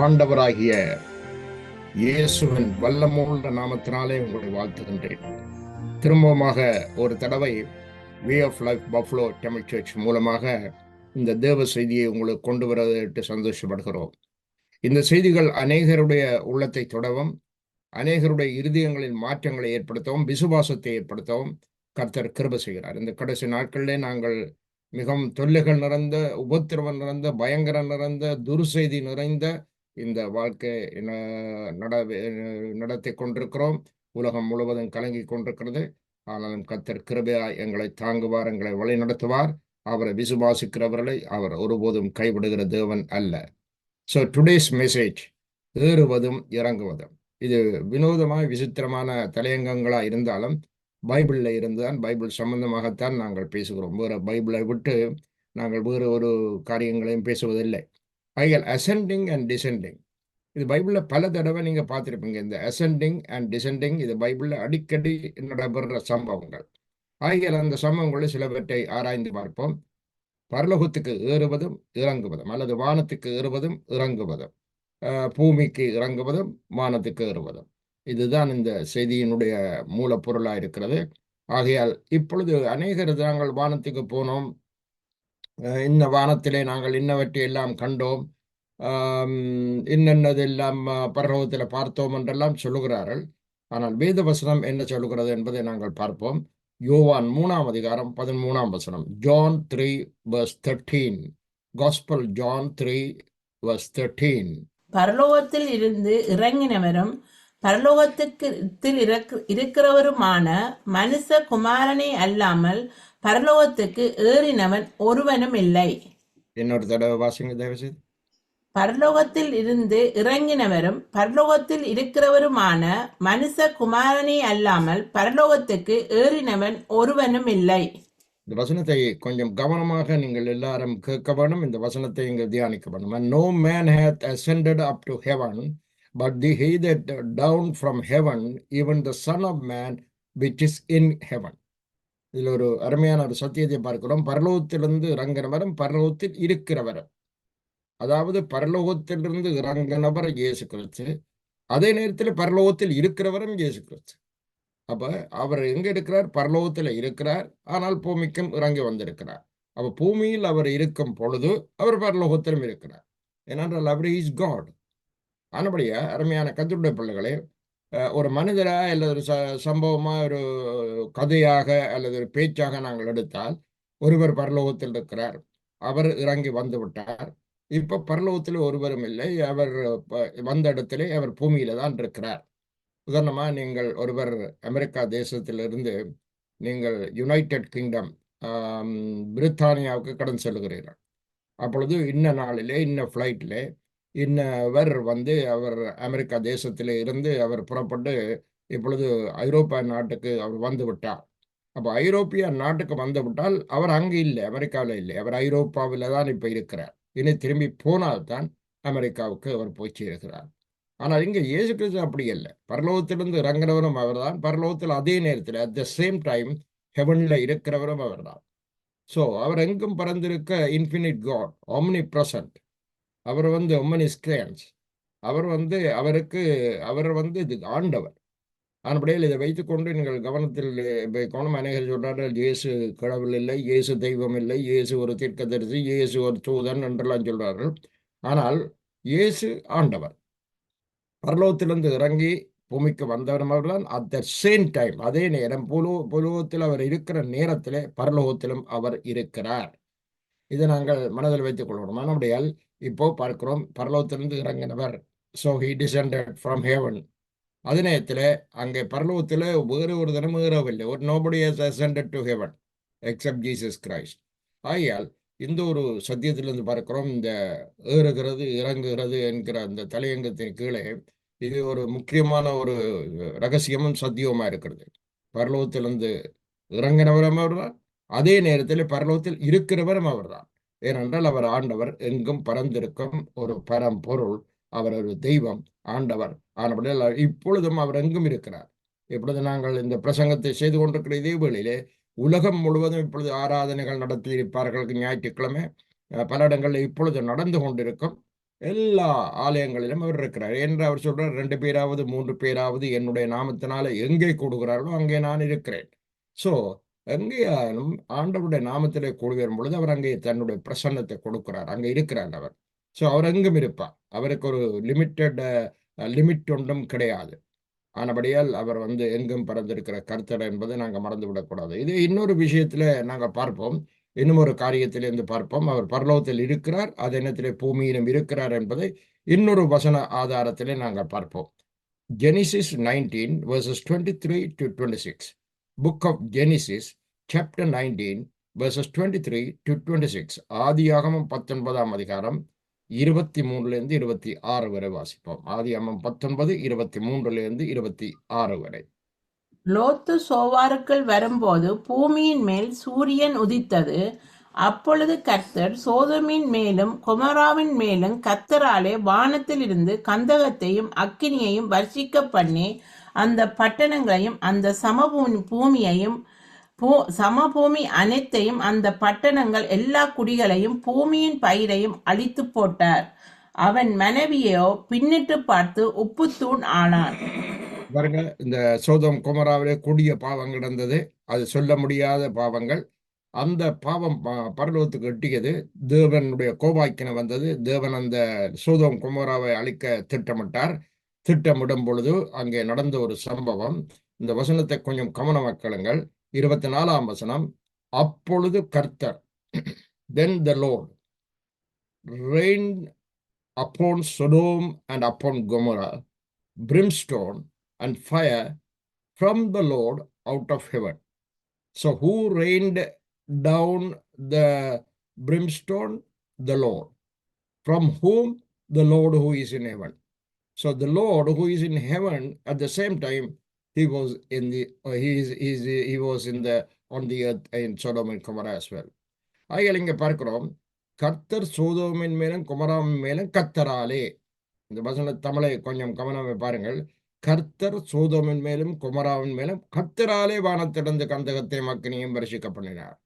ஆண்டவராகிய இயேசுவின் வல்லமுள்ள நாமத்தினாலே உங்களை வாழ்த்துகின்றேன். திரும்பமாக ஒரு தடவை way of life Buffalo Tamil church மூலமாக இந்த தேவ செய்தியை உங்களுக்கு கொண்டு வருவதற்கு சந்தோஷப்படுகிறோம். இந்த செய்திகள் அநேகருடைய உள்ளத்தை தொடவும், அநேகருடைய இருதயங்களில் மாற்றங்களை ஏற்படுத்தவும், விசுவாசத்தை ஏற்படுத்தவும் கர்த்தர் கிருபை செய்கிறார். இந்த கடைசி நாட்களிலே நாங்கள் மிகவும் தொல்லைகள் நிறைந்த, உபத்திரவம் நிறைந்த, பயங்கரம் நிறைந்த, துர்செய்தி நிறைந்த இந்த வாழ்க்கை நடத்தி கொண்டிருக்கிறோம். உலகம் முழுவதும் கலங்கி கொண்டிருக்கிறது. ஆனாலும் கர்த்தர் கிருபையாய் எங்களை தாங்குவார், எங்களை வழி நடத்துவார். அவரை விசுவாசிக்கிறவர்களை அவர் ஒருபோதும் கைவிடுகிற தேவன் அல்ல. ஸோ டுடேஸ் மெசேஜ், ஏறுவதும் இறங்குவதும். இது வினோதமாய் விசித்திரமான தலையங்கங்களாக இருந்தாலும் பைபிளில் இருந்துதான், பைபிள் சம்பந்தமாகத்தான் நாங்கள் பேசுகிறோம். வேறு பைபிளை விட்டு நாங்கள் வேறு ஒரு காரியங்களையும் பேசுவதில்லை. ஆகையால் அசெண்டிங் அண்ட் டிசெண்டிங், இது பைபிளில் பல தடவை நீங்கள் பார்த்துருப்பீங்க. இந்த அசெண்டிங் அண்ட் டிசெண்டிங் இது பைபிளில் அடிக்கடி நடைபெறுற சம்பவங்கள். ஆகையால் அந்த சம்பவங்களை சிலவற்றை ஆராய்ந்து பார்ப்போம். பரலோகத்துக்கு ஏறுவதும் இறங்குவதும், அல்லது வானத்துக்கு ஏறுவதும் இறங்குவதும், பூமிக்கு இறங்குவதும் வானத்துக்கு ஏறுவதும், இதுதான் இந்த செய்தியினுடைய மூலப்பொருளாக இருக்கிறது. ஆகையால் இப்பொழுது அநேகர் நாங்கள் வானத்துக்கு போனோம், இந்த வானத்திலே நாங்கள் இன்னவற்றை எல்லாம் கண்டோம், இன்னென்னதெல்லாம் பரலோகத்தில் பார்த்தோம் என்றெல்லாம் சொல்லுகிறார்கள். ஆனால் வேத வசனம் என்ன சொல்லுகிறது என்பதை நாங்கள் பார்ப்போம். யோவான் 3ஆம் அதிகாரம் 13ஆம் வசனம். ஜான் 3:13. Gospel John 3:13. பரலோகத்தில் இருந்து இறங்கினவரும் பரலோகத்தில் இருக்கிறவருமான மனுஷ குமாரனே அல்லாமல் பரலோகத்துக்கு ஏறினவன் ஒருவனும் இல்லை. இன்னொரு தடவை வாசிங்க தயவுசெய்து. பரலோகத்தில் இருந்து இறங்கினவரும் பரலோகத்தில் இருக்கிறவருமான மனுஷ குமாரனே அல்லாமல் பரலோகத்துக்கு ஏறினவன் ஒருவனும் இல்லை. இந்த வசனத்தை கொஞ்சம் கவனமாக நீங்கள் எல்லாரும் கேட்க வேணும். இந்த வசனத்தை இங்கே தியானிக்க வேணும். And no man hath ascended up to heaven, but he that down from heaven, even the Son of Man which is in heaven. இதில் ஒரு அருமையான ஒரு சத்தியத்தை பார்க்கிறோம். பரலோகத்திலிருந்து இறங்கினவரும் பரலோகத்தில் இருக்கிறவரும், அதாவது பரலோகத்திலிருந்து இறங்கினவர் இயேசு கிறிஸ்து, அதே நேரத்தில் பரலோகத்தில் இருக்கிறவரும் இயேசு கிறிஸ்து. அப்ப அவர் எங்க இருக்கிறார்? பரலோகத்தில் இருக்கிறார், ஆனால் பூமிக்கும் இறங்கி வந்திருக்கிறார். அப்ப பூமியில் அவர் இருக்கும் பொழுது அவர் பரலோகத்திலும் இருக்கிறார். ஏனென்றால் அவர் இஸ் காட். ஆனபடியா அருமையான கர்த்தருடைய பிள்ளைகளே, ஒரு மனிதரா அல்லது ஒரு சம்பவமா, ஒரு கதையாக அல்லது ஒரு பேச்சாக நாங்கள் எடுத்தால், ஒருவர் பரலோகத்தில் இருக்கிறார், அவர் இறங்கி வந்து விட்டார், இப்ப பரலோகத்தில் ஒருவரும் இல்லை, அவர் வந்த இடத்திலே அவர் பூமியில தான் இருக்கிறார். உதாரணமா, நீங்கள் ஒருவர் அமெரிக்கா தேசத்திலிருந்து நீங்கள் யுனைடெட் கிங்டம் பிரித்தானியாவுக்கு கடன் செல்லுகிறீர்கள். அப்பொழுது இன்ன நாளிலே இன்ன ஃப்ளைட்டிலே இன்னவர் வந்து அவர் அமெரிக்கா தேசத்தில் இருந்து அவர் புறப்பட்டு இப்பொழுது ஐரோப்பா நாட்டுக்கு அவர் வந்து விட்டார். அப்போ ஐரோப்பிய நாட்டுக்கு வந்து விட்டால் அவர் அங்கே இல்லை, அமெரிக்காவில் இல்லை, அவர் ஐரோப்பாவில் தான் இப்போ இருக்கிறார். இனி திரும்பி போனால்தான் அமெரிக்காவுக்கு அவர் போய் சேருகிறார். ஆனால் இங்கே இயேசு கிறிஸ்து அப்படி இல்லை. பரலோகத்திலிருந்து இறங்குறவரும் அவர் தான், பரலோகத்தில் அதே நேரத்தில் அட் த சேம் டைம் ஹெவனில் இருக்கிறவரும் அவர் தான். ஸோ அவர் எங்கும் பறந்திருக்க இன்ஃபினிட் காட், ஒம்னி பிரசன்ட். அவர் வந்து ஒம்மனி ஸ்கிரேன்ஸ். அவர் வந்து அவர் வந்து இது ஆண்டவர். ஆனபடியில் இதை வைத்துக்கொண்டு நீங்கள் கவனத்தில் கவனம். அநேகர் சொல்றார்கள் இயேசு கடவுள் இல்லை, இயேசு தெய்வம் இல்லை, இயேசு ஒரு தீர்க்கதரிசி, இயேசு ஒரு தூதன் என்றெல்லாம் சொல்றார்கள். ஆனால் இயேசு ஆண்டவர், பரலோகத்திலிருந்து இறங்கி பூமிக்கு வந்தவரும் அவர்தான். அட் த சேம் டைம், அதே நேரம் புலோகத்தில் அவர் இருக்கிற நேரத்திலே பரலோகத்திலும் அவர் இருக்கிறார். இதை நாங்கள் மனதில் வைத்துக் கொள்ளணும். மறுபடியால் இப்போ பார்க்கிறோம், பரலோகத்திலிருந்து இறங்கினவர். So he descended from heaven. அதே நேரத்தில் அங்கே பரலோகத்தில் வேறு ஒரு தினம் ஏறவில்லை. ஒரு nobody has ascended to heaven except Jesus Christ. ஆகையால் இந்த ஒரு சத்தியத்திலிருந்து பார்க்கிறோம், இந்த ஏறுகிறது இறங்குகிறது என்கிற அந்த தலையங்கத்தின் கீழே இது ஒரு முக்கியமான ஒரு ரகசியமும் சத்தியமா இருக்கிறது. பரலோகத்திலிருந்து இறங்கினவரும் அவர்தான், அதே நேரத்தில் பரலோகத்தில் இருக்கிறவரும் அவர்தான். ஏனென்றால் அவர் ஆண்டவர், எங்கும் பறந்திருக்கும் ஒரு பரம்பொருள், அவர் ஒரு தெய்வம், ஆண்டவர். ஆனபடியால் இப்பொழுதும் அவர் எங்கும் இருக்கிறார். இப்பொழுது நாங்கள் இந்த பிரசங்கத்தை செய்து கொண்டிருக்கிற இதே வேளையிலே உலகம் முழுவதும் இப்பொழுது ஆராதனைகள் நடத்தி இருப்பார்கள். ஞாயிற்றுக்கிழமை பல இடங்களில் இப்பொழுது நடந்து கொண்டிருக்கும். எல்லா ஆலயங்களிலும் அவர் இருக்கிறார் என்று அவர் சொல்றார். 2 பேராவது 3 பேராவது என்னுடைய நாமத்தினால எங்கே கூடுகிறார்களோ அங்கே நான் இருக்கிறேன். ஸோ எங்கேயாலும் ஆண்டவருடைய நாமத்திலே கூடி வரும் பொழுது அவர் அங்கே தன்னுடைய பிரசன்னத்தை கொடுக்கிறார். அங்கே இருக்கிறார் அவர். ஸோ அவர் எங்கும் இருப்பார். அவருக்கு ஒரு லிமிட் ஒன்றும் கிடையாது. ஆனபடியால் அவர் எங்கும் பறந்திருக்கிற கர்த்தர் என்பதை நாங்கள் மறந்து விடக்கூடாது. இது இன்னொரு விஷயத்துல நாங்கள் பார்ப்போம். இன்னும் ஒரு காரியத்திலிருந்து பார்ப்போம். அவர் பரலோகத்தில் இருக்கிறார், அது என்னத்திலே பூமியிலும் இருக்கிறார் என்பதை இன்னொரு வசன ஆதாரத்திலே நாங்கள் பார்ப்போம். Genesis 19 verses 23 to 26. Book of Genesis chapter 19 verses 23 to 26. ஆதியாகமம் 19ஆம் அதிகாரம் 23லிருந்து 26 வரை வாசிப்போம். ஆதியாகமம் 19 23லிருந்து 26 வரை. லோத்து சோவாருக்குள் வரும்போது பூமியின் மேல் சூரியன் உதித்தது. அப்பொழுது கர்த்தர் சோதோமின் மேலும் கொமோராவின் மேலும் கர்த்தராலே வானத்திலிருந்து கந்தகத்தையும் அக்கினியையும் வர்ஷிக்க பண்ணி அந்த பட்டணங்களையும் அந்த சமபூமி அனைத்தையும் அந்த பட்டணங்கள் எல்லா குடிகளையும் பூமியின் பயிரையும் அழித்து போட்டார். அவன் மனைவியோ பின்னிட்டு பார்த்து உப்புத்தூண் ஆனான். பாருங்க, இந்த சோதோம் கொமோராவிலே கொடிய பாவங்கள் இருந்தது. அது சொல்ல முடியாத பாவங்கள். அந்த பாவம் பரலோகத்துக்கு எட்டியது. தேவனுடைய கோபாக்கினை வந்தது. தேவன் அந்த சோதோம் கொமோராவை அழிக்க திட்டமிட்டார். திட்டமிடும் பொழுது அங்கே நடந்த ஒரு சம்பவம். இந்த வசனத்தை கொஞ்சம் கவனமாக்களுங்கள். 24ஆம் வசனம். அப்பொழுது கர்த்தர், then the Lord rained upon Sodom and upon Gomorrah brimstone and fire from the Lord out of heaven. So who rained down the brimstone? The Lord. From whom? The Lord who is in heaven. So the Lord who is in heaven, at the same time, he was in the he was in the on the earth in Sodom and Gomorrah as well. ஆகையால் இங்க பார்க்கிறோம், கர்த்தர் சோதோமின் மேலும் கொமராவின் மேலும் கர்த்தராலே. இந்த வசன தமிழை கொஞ்சம் கவனமாக பாருங்கள். கர்த்தர் சோதோமின் மேலும் கொமராவின் மேலும் கர்த்தராலே வானத்திலிருந்து கந்தகத்தையும் அக்கினியையும் வருஷிக்க பண்ணினார்.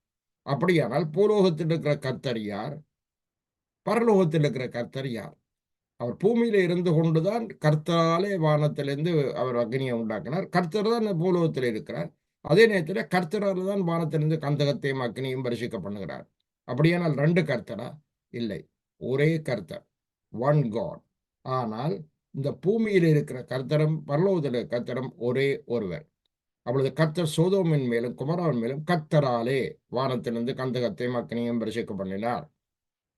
அப்படியானால் பூலோகத்தில் இருக்கிற கர்த்தர் யார்? பரலோகத்தில் இருக்கிற கர்த்தர் யார்? அவர் பூமியில இருந்து கொண்டுதான் கர்த்தராலே வானத்திலிருந்து அவர் அக்னியை உண்டாக்கினார். கர்த்தர் தான் பூலோகத்தில் இருக்கிறார். அதே நேரத்தில் கர்த்தரால் தான் வானத்திலிருந்து கந்தகத்தையும் அக்னியும் வருஷிக்க பண்ணுகிறார். அப்படியானால் 2 கர்த்தரா? இல்லை, ஒரே கர்த்தர், ஒன் காட். ஆனால் இந்த பூமியில் இருக்கிற கர்த்தரும் பரலோகத்தில் கர்த்தரும் ஒரே ஒருவர். அப்பொழுது கர்த்தர் சோதோமின் மேலும் கொமோராவின் மேலும் கர்த்தராலே வானத்திலிருந்து கந்தகத்தையும் அக்னியும் வருஷிக்க பண்ணினார்.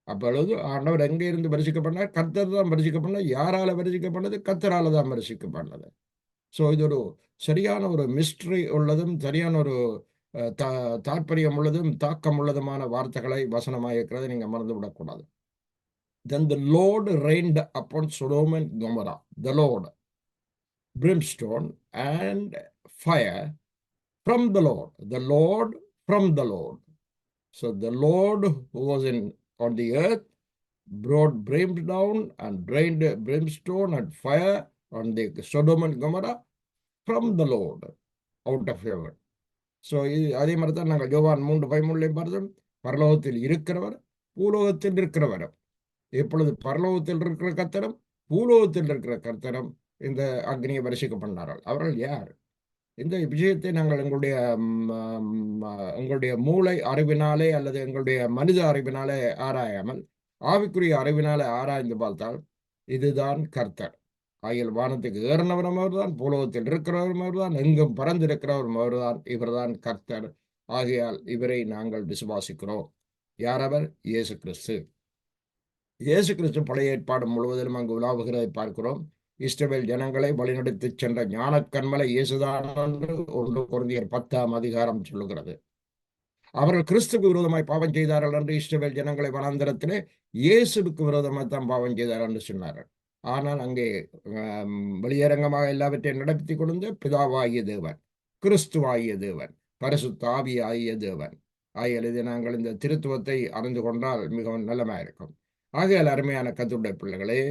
அப்பொழுது ஆண்டவர் எங்கே இருந்து வருஷிக்க பண்ணார்? கர்த்தர் தான் வருஷிக்க பண்ணார். யாரால வருஷிக்க பண்ணது? கர்த்தரால தான் வருஷிக்க பண்ணது. ஸோ இது ஒரு சரியான ஒரு மிஸ்ட்ரி உள்ளதும் சரியான ஒரு தாற்பயம் உள்ளதும் தாக்கம் உள்ளதுமான வார்த்தைகளை வசனமாக இருக்கிறதை நீங்க மறந்து விடக்கூடாது. Then the Lord rained upon Sodom and Gomorrah, the Lord, brimstone and fire from the Lord from the Lord. So the Lord who was on the earth brought brimstone and rained brimstone and fire on the Sodom and Gomorrah from the Lord out of heaven. So அதே மாதிரி தான் நாங்கள் யோவான் 3:13 பார்த்தோம். பரலோகத்தில் இருக்கிறவர் பூலோகத்தில் இருக்கிறவர். இப்பொழுது பரலோகத்தில் இருக்கிற கர்த்தரும் பூலோகத்தில் இருக்கிற கர்த்தரும் இந்த அக்னியை வருஷிக்க பண்ணார்கள். அவர்கள் யார்? இந்த விஷயத்தை நாங்கள் எங்களுடைய மூளை அறிவினாலே அல்லது எங்களுடைய மனித அறிவினாலே ஆராயாமல் ஆவிக்குரிய அறிவினாலே ஆராய்ந்து பார்த்தால் இதுதான் கர்த்தர். ஆகிய வானத்துக்கு ஏறினவரும் அவர்தான், பூலோகத்தில் இருக்கிறவரும் அவர்தான், எங்கும் பறந்திருக்கிறவரும் அவர்தான். இவர்தான் கர்த்தர். ஆகையால் இவரை நாங்கள் விசுவாசிக்கிறோம். யார் அவர்? இயேசு கிறிஸ்து. இயேசு கிறிஸ்து பழைய ஏற்பாடு முழுவதிலும் அங்கு உலாவுகிறதை பார்க்கிறோம். இஸ்ரவேல் ஜனங்களை வழிநடத்தி சென்ற ஞானக்கண்மலை இயேசுதான் என்று 1 கொரிந்தியர் 10ஆம் அதிகாரம் சொல்லுகிறது. அவர்கள் கிறிஸ்துக்கு விரோதமாய் பாவம் செய்தார்கள் என்று இஸ்ரவேல் ஜனங்களை வனாந்தரத்திலே இயேசுவுக்கு விரோதமாக தான் பாவம் செய்தார்கள் என்று சொன்னார்கள். ஆனால் அங்கே வெளியரங்கமாக எல்லாவற்றையும் நடத்தி கொண்டு பிதாவாகிய தேவன், கிறிஸ்துவாகிய தேவன், பரிசுத்த ஆவியாகிய தேவன். ஆகையால் இதை நாங்கள் இந்த திருத்துவத்தை அறிந்து கொண்டால் மிகவும் நல்லமாக இருக்கும். ஆகையால் அருமையான கர்த்தருடைய பிள்ளைகளே,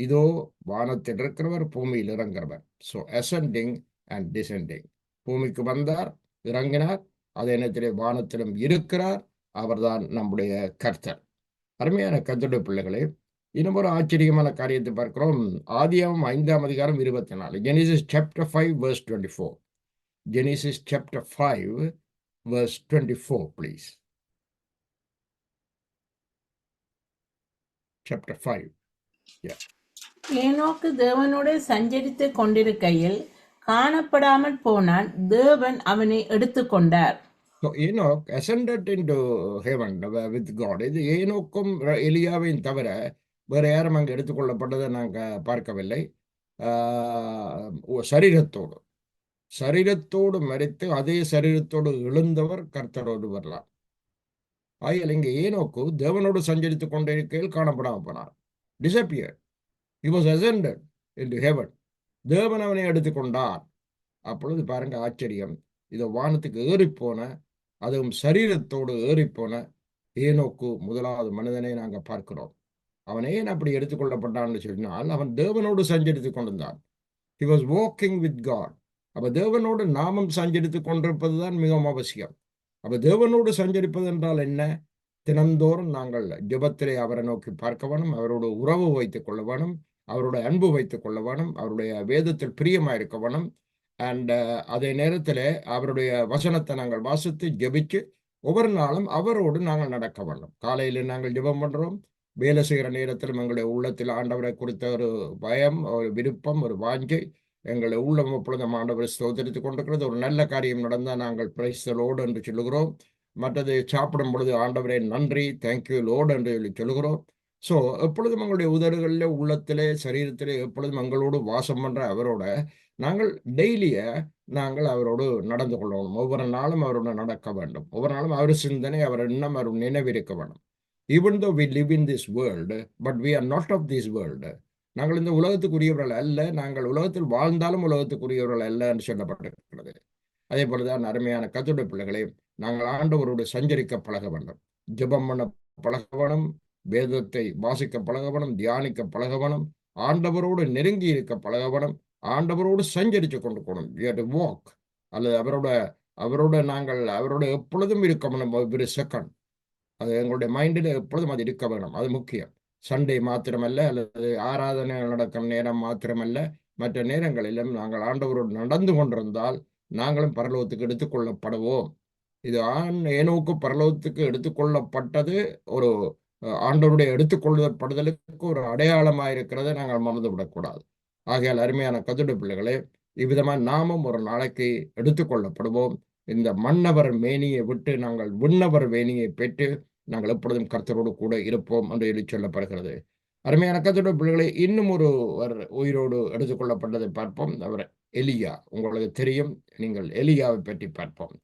இதோ வானத்தில் இருக்கிறவர், பூமியில் இறங்குறவர். So ascending and descending. பூமிக்கு வந்தார், இறங்கினார், அதே நேரத்திலே வானத்திலும் இருக்கிறார். அவர்தான் நம்முடைய கர்த்தர். அருமையான கர்த்தருடைய பிள்ளைகளே, இன்னும் ஒரு ஆச்சரியமான காரியத்தை பார்க்கிறோம். ஆதியாகமம் 5ஆம் அதிகாரம் 24. Genesis chapter 5 verse 24. Genesis chapter 5 verse 24, please. Chapter 5. Yeah. ஏனோக்கு தேவனோடு சஞ்சரித்துக் கொண்டிருக்கையில் காணப்படாமல் போனான். தேவன் அவனை எடுத்துக்கொண்டார். So Enoch ascended into heaven with God. இது ஏனோக்கும் எலியாவையும் தவிர வேற யாரும் அங்கே எடுத்துக்கொள்ளப்பட்டதை நாங்கள் பார்க்கவில்லை. சரீரத்தோடு சரீரத்தோடு மறித்து அதே சரீரத்தோடு எழுந்தவர் கர்த்தரோடு வரலாம். ஆகியால் இங்கே ஏனோக்கு தேவனோடு சஞ்சரித்துக் கொண்டிருக்கையில் காணப்படாமல் போனார். Disappear. He was ascended into heaven. தேவன் அவனை எடுத்துக்கொண்டார். அப்பொழுது பாருங்க ஆச்சரியம். இதை வானத்துக்கு ஏறிப்போன, அதுவும் சரீரத்தோடு ஏறிப்போன ஏனோக்கு முதலாவது மனிதனை நாங்கள் பார்க்கிறோம். அவன் ஏன் அப்படி எடுத்துக்கொள்ளப்பட்டான்னு சொன்னால், அவன் தேவனோடு சஞ்சரித்துக் கொண்டிருந்தான். He was walking with God. அப்ப தேவனோடு நாமும் சஞ்சரித்துக் கொண்டிருப்பதுதான் மிகவும் அவசியம். அப்ப தேவனோடு சஞ்சரிப்பது என்றால் என்ன? தினந்தோறும் நாங்கள் ஜெபத்திலே அவரை நோக்கி பார்க்க வேணும், அவரோட உறவு வைத்துக் கொள்ள வேணும், அவருடைய அன்பு வைத்துக் கொள்ள வேணும், அவருடைய வேதத்தில் பிரியமாயிருக்க வேணும். அண்ட் அதே நேரத்தில் அவருடைய வசனத்தை நாங்கள் வாசித்து ஜெபிச்சு ஒவ்வொரு நாளும் அவரோடு நாங்கள் நடக்க வேண்டும். காலையில் நாங்கள் ஜெபம் பண்ணுறோம், வேலை செய்கிற நேரத்தில் எங்களுடைய உள்ளத்தில் ஆண்டவரை குறித்த ஒரு பயம், ஒரு விருப்பம், ஒரு வாஞ்சை எங்களுடைய உள்ளம் எப்பொழுதும் ஆண்டவரை ஸ்தோத்திரித்துக் கொண்டிருக்கிறது. ஒரு நல்ல காரியம் நடந்தால் நாங்கள் பிரைஸ் தி லார்ட் என்று சொல்லுகிறோம். மற்றது சாப்பிடும் பொழுது ஆண்டவரே நன்றி, தேங்க்யூ லார்ட் என்று சொல்லி சொல்லுகிறோம். ஸோ எப்பொழுதும் எங்களுடைய உதடுகளிலே, உள்ளத்திலே, சரீரத்திலே எப்பொழுதும் எங்களோடு வாசம் பண்ற அவரோட நாங்கள் நாங்கள் அவரோடு நடந்து கொள்ளணும். ஒவ்வொரு நாளும் அவரோட நடக்க வேண்டும். ஒவ்வொரு நாளும் அவர் சிந்தனை, அவர் எண்ணம், அவர் நினைவிருக்க வேண்டும். Even though we live in this world, but we are not of this world. நாங்கள் இந்த உலகத்துக்குரியவர்கள் அல்ல, நாங்கள் உலகத்தில் வாழ்ந்தாலும் உலகத்துக்குரியவர்கள் அல்ல என்று சொல்லப்பட்டிருக்கிறது. அதே போலதான் அருமையான கர்த்தருடைய பிள்ளைகளே, நாங்கள் ஆண்டவரோடு சஞ்சரிக்க பழக வேண்டும், ஜெபம் பண்ண பழக வேணும், வேதத்தை வாசிக்க பழக வேணும், தியானிக்க பழக வேணும், ஆண்டவரோடு நெருங்கி இருக்க பழக வேணும், ஆண்டவரோடு சஞ்சரித்து கொண்டு போகணும். வாக் அல்லது அவரோட நாங்கள் அவரோட எப்பொழுதும் இருக்க வேணும். ஒரு செகண்ட் அது எங்களுடைய மைண்டில் எப்பொழுதும் அது இருக்க வேணும். அது முக்கியம். சண்டே மாத்திரமல்ல, அல்லது ஆராதனை நடக்கும் நேரம் மாத்திரமல்ல, மற்ற நேரங்களிலும் நாங்கள் ஆண்டவரோடு நடந்து கொண்டிருந்தால் நாங்களும் பரலோகத்துக்கு எடுத்துக்கொள்ளப்படுவோம். இது ஏனோக்கு பரலோகத்துக்கு எடுத்துக்கொள்ளப்பட்டது ஒரு ஆண்டவருடைய எடுத்துக்கொள்ளப்படுதலுக்கு ஒரு அடையாளமாக இருக்கிறதை நாங்கள் மறந்து விடக்கூடாது. ஆகையால் அருமையான கர்த்தருடைய பிள்ளைகளே, இவ்விதமாக நாமும் ஒரு நாளைக்கு எடுத்துக்கொள்ளப்படுவோம். இந்த மன்னவர் மேனியை விட்டு நாங்கள் விண்ணவர் மேனியை பெற்று நாங்கள் எப்பொழுதும் கர்த்தரோடு கூட இருப்போம் என்று சொல்லி சொல்லப்படுகிறது. அருமையான கர்த்தருடைய பிள்ளைகளை, இன்னும் ஒருவர் உயிரோடு எடுத்துக்கொள்ளப்பட்டதை பார்ப்போம். அவர் எலியா. உங்களுக்கு தெரியும், நீங்கள் எலியாவை பற்றி பார்ப்போம்.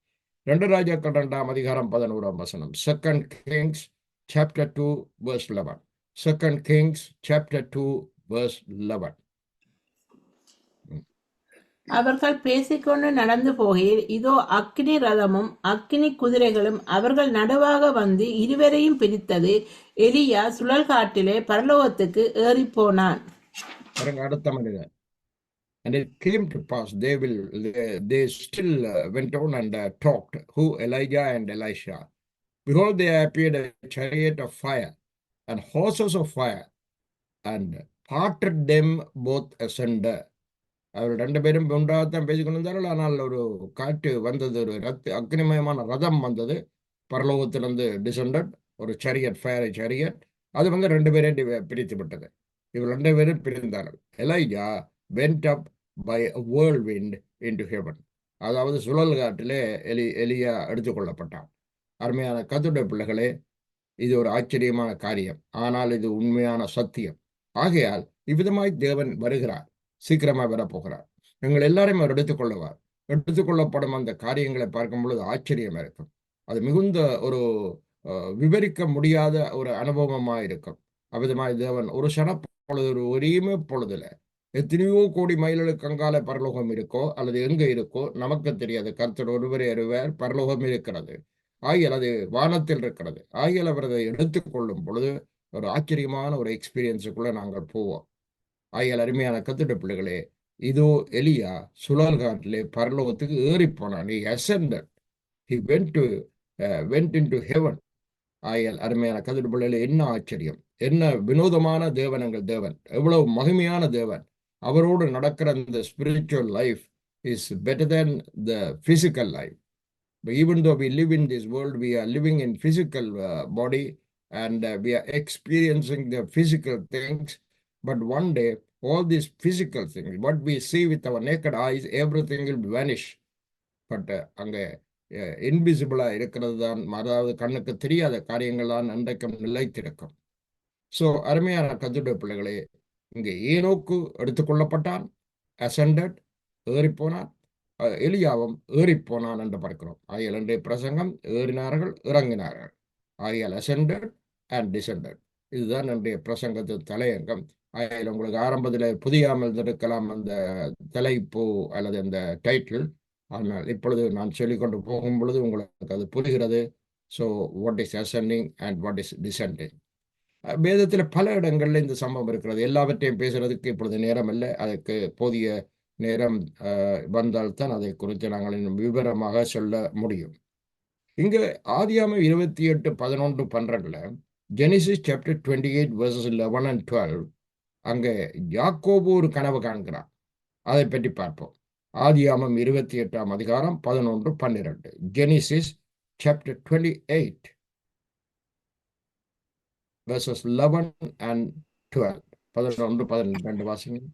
2 ராஜாக்கள் 2ஆம் அதிகாரம் 11ஆம் வசனம். 2 Kings chapter 2 verse 11. 2 Kings chapter 2 verse 11. அவர்கள் பேசிக்கொண்டு நடந்து போகையில், இதோ அக்கினி ரதமும் அக்கினி குதிரைகளும் அவர்கள் நடுவாக வந்து இருவரையும் பிரித்தது. எலியா சுழல் காட்டிலே பரலோகத்துக்கு ஏறிப்போனான். அடுத்த மனிதர். And it came to pass, they still went on and talked, who Elijah and Elisha. Behold, there appeared a chariot of fire and horses of fire, and parted them both asunder. அவர் 2 பேரும் ஒன்றாகத்தான் பேசிக்கொண்டிருந்தார்கள். ஆனால் ஒரு காற்று வந்தது, ஒரு அக்னிமயமான ரதம் வந்தது பரலோகத்திலிருந்து, டிசெண்டட், ஒரு சரியட், ஃபயர் சரியட். அது வந்து 2 பேரையும் பிரித்து விட்டது. இவர் 2 பேரும் பிரிந்தார்கள். Elijah went up by a whirlwind into heaven. அதாவது சுழல் காட்டிலே எலியா எடுத்துக்கொள்ளப்பட்டான். அருமையான கர்த்தருடைய பிள்ளைகளே, இது ஒரு ஆச்சரியமான காரியம், ஆனால் இது உண்மையான சத்தியம். ஆகையால் இவ்விதமாய் தேவன் வருகிறார், சீக்கிரமாக வரப்போகிறார். எங்கள் எல்லாரையும் அவர் எடுத்துக்கொள்ளுவார். எடுத்துக்கொள்ளப்படும் அந்த காரியங்களை பார்க்கும் பொழுது ஆச்சரியமா இருக்கும். அது மிகுந்த ஒரு விவரிக்க முடியாத ஒரு அனுபவமாக இருக்கும். அவ்விதமாய் தேவன் ஒரு சனப்பொழுது, ஒரு ஒரேமே பொழுதுல எத்தனையோ கோடி மைல்களுக்கு அங்கால பரலோகம் இருக்கோ அல்லது எங்க இருக்கோ நமக்கு தெரியாது. கர்த்தர் ஒருவரே அறிவார். பரலோகம் இருக்கிறது, ஆகியால் அது வானத்தில் இருக்கிறது. ஆகியால் அவர் அதை எடுத்துக்கொள்ளும் பொழுது ஒரு ஆச்சரியமான ஒரு எக்ஸ்பீரியன்ஸுக்குள்ள நாங்கள் போவோம். ஆகியால் அருமையான கர்த்தருடைய பிள்ளைகளே, இதோ எலியா சுழல் காட்டிலே பரலோகத்துக்கு ஏறி போனான். He ascended. He went into heaven. ஆயல் அருமையான கதிர் பிள்ளைகளே, என்ன ஆச்சரியம், என்ன வினோதமான தேவன் எங்கள் தேவன், எவ்வளவு மகிமையான தேவன். அவரோடு நடக்கிற அந்த spiritual life is better than the physical life. Even though we live in this world, we are living in physical body, and we are experiencing the physical things. But one day, all these physical things, what we see with our naked eyes, everything will vanish. But அங்கே இன்விசிபிளா இருக்கிறது தான், அதாவது கண்ணுக்கு தெரியாத காரியங்கள் தான் அன்றைக்கும் நிலைத்திருக்கும். ஸோ அருமையான கர்த்தருடைய பிள்ளைகளே, இங்கே ஏனோக்கு எடுத்துக்கொள்ளப்பட்டான், அசெண்டட், ஏறிப்போனான். எலியாவும் ஏறிப்போனான் என்று பார்க்கிறோம். ஆகியால் இன்றைய பிரசங்கம் ஏறினார்கள், இறங்கினார்கள். ஆகியால் அசெண்டட் அண்ட் டிசெண்டட், இதுதான் இன்றைய பிரசங்கத்தின் தலையங்கம். ஆகியால் உங்களுக்கு ஆரம்பத்தில் புதியாமல் இருக்கலாம் அந்த தலைப்பு அல்லது அந்த டைட்டில். ஆனால் இப்பொழுது நான் சொல்லிக்கொண்டு போகும் பொழுது உங்களுக்கு அது புரிகிறது. So what is ascending and what is descending. வேதத்தில் பல இடங்களில் இந்த சம்பவம் இருக்கிறது. எல்லாவற்றையும் பேசுறதுக்கு இப்பொழுது நேரம் இல்லை. அதுக்கு போதிய நேரம் வந்தால்தான் அதை குறித்து நாங்கள் இன்னும் விவரமாக சொல்ல முடியும். இங்கு ஆதியாகமம் 28:11-12 ஜெனிசிஸ் சாப்டர் 28 verses 11 and 12 அங்கே யாக்கோபு ஒரு கனவு காண்கிறார். அதை பற்றி பார்ப்போம். ஆதியாகமம் 28ஆம் அதிகாரம் 11-12. Genesis chapter 28 verses 11 and 12. 11-12 வாசிங்க.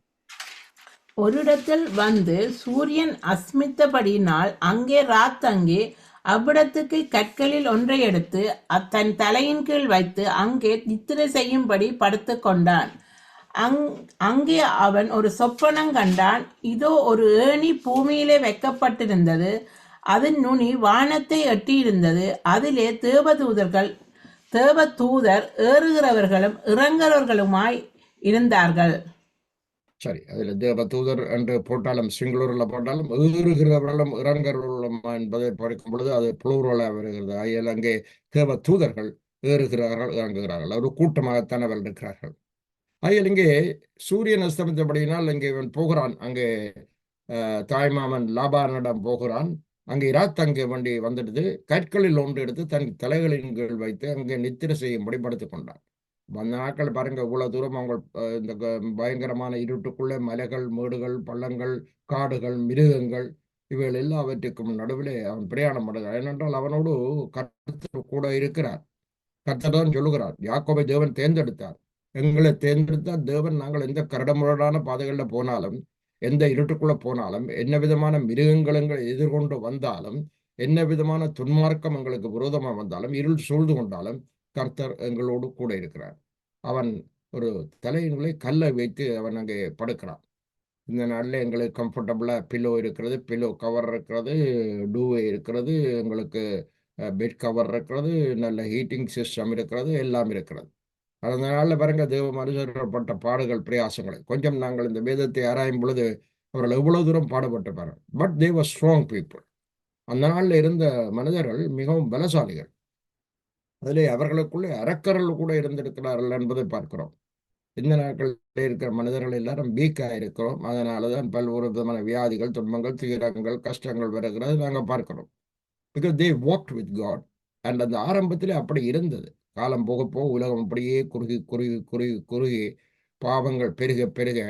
ஒரிடத்தில் வந்து சூரியன் அஸ்மித்தபடியினால் அங்கே ராத்தங்கே அவ்விடத்துக்கு கற்களில் ஒன்றை எடுத்து தன் தலையின் கீழ் வைத்து அங்கே நித்திரை செய்யும்படி படுத்து கொண்டான். அங்கே அவன் ஒரு சொப்பனம் கண்டான். இதோ ஒரு ஏணி பூமியிலே வைக்கப்பட்டிருந்தது, அதன் நுனி வானத்தை எட்டியிருந்தது. அதிலே தேவதூதர் ஏறுகிறவர்களும் இறங்குறவர்களுமாய் இருந்தார்கள். சரி, அதில் தேவதூதர் என்று போட்டாலும் சிங்குலரில் போட்டாலும் ஏறுகிறவர்களும் இறங்குறவர்களும் என்பதை படிக்கும் பொழுது அது புளூரலாக வருகிறது. அதில் அங்கே தேவதூதர்கள் ஏறுகிறார்கள், இறங்குகிறார்கள், ஒரு கூட்டமாகத்தான் அவர்கள் இருக்கிறார்கள். அதில் இங்கே சூரியன் அஸ்தமித்தபடியினால் இங்கே இவன் போகிறான். அங்கே தாய்மாமன் லாபானிடம் போகிறான். அங்கே அங்கே வண்டி வந்துடுது. கற்களில் ஒன்று எடுத்து தன் தலைகளின் கீழ் வைத்து அங்கே நித்திரை செய்யும்படி படுத்துக் கொண்டான். அந்த நாட்கள் பாருங்க, இவ்வளவு தூரம் அவங்க இந்த பயங்கரமான இருட்டுக்குள்ளே மலைகள், மேடுகள், பள்ளங்கள், காடுகள், மிருகங்கள், இவைகள் எல்லாவற்றுக்கும் நடுவிலே அவன் பிரயாணம் பண்ணுகிறான். ஏனென்றால் அவனோடு கர்த்தர் கூட இருக்கிறார். கர்த்தர் தான் சொல்லுகிறார், யாக்கோபை தேவன் தேர்ந்தெடுத்தார். எங்களை தேர்ந்தெடுத்தால் தேவன் நாங்கள் எந்த கரடுமுரடான பாதைகளில் போனாலும், எந்த இருட்டுக்குள்ள போனாலும், என்ன விதமான மிருகங்கள் எதிர்கொண்டு வந்தாலும், என்ன விதமான துன்மார்க்கம் எங்களுக்கு விரோதமாக வந்தாலும், இருள் சூழ்ந்து கொண்டாலும் கர்த்தர் எங்களோடு கூட இருக்கிறார். அவன் ஒரு தலையினுள்ளே கல்லை வைத்து அவன் அங்கே படுக்கிறான். இந்த நாளில் எங்களுக்கு கம்ஃபர்டபுளாக பில்லோ இருக்கிறது, பில்லோ கவர் இருக்கிறது, டூவே இருக்கிறது, எங்களுக்கு பெட் கவர் இருக்கிறது, நல்ல ஹீட்டிங் சிஸ்டம் இருக்கிறது, எல்லாம் இருக்கிறது. அதனால பாருங்க, தேவ மனுஷர்களப்பட்ட பாடுகள், பிரயாசங்களை கொஞ்சம் நாங்கள் இந்த வேதத்தை ஆராயும் பொழுது அவர்கள் எவ்வளவு தூரம் பாடுபட்டு பாருங்கள். But they were strong people. அந்த நாளில் இருந்த மனிதர்கள் மிகவும் பலசாலிகள். அதிலே அவர்களுக்குள்ளே அரக்கர்கள் கூட இருந்திருக்கிறார்கள் என்பதை பார்க்கிறோம். இந்த நாட்களில் இருக்கிற மனிதர்கள் எல்லாரும் வீக்காக இருக்கிறோம். அதனால தான் பல்வேறு விதமான வியாதிகள், துன்பங்கள், துயரங்கள், கஷ்டங்கள் வருகிறது நாங்கள் பார்க்கிறோம். Because they walked with God. And அந்த ஆரம்பத்தில் அப்படி இருந்தது. காலம் போக போக உலகம் அப்படியே குறுகி குறுகி குறுகி குறுகி பாவங்கள் பெருக பெருக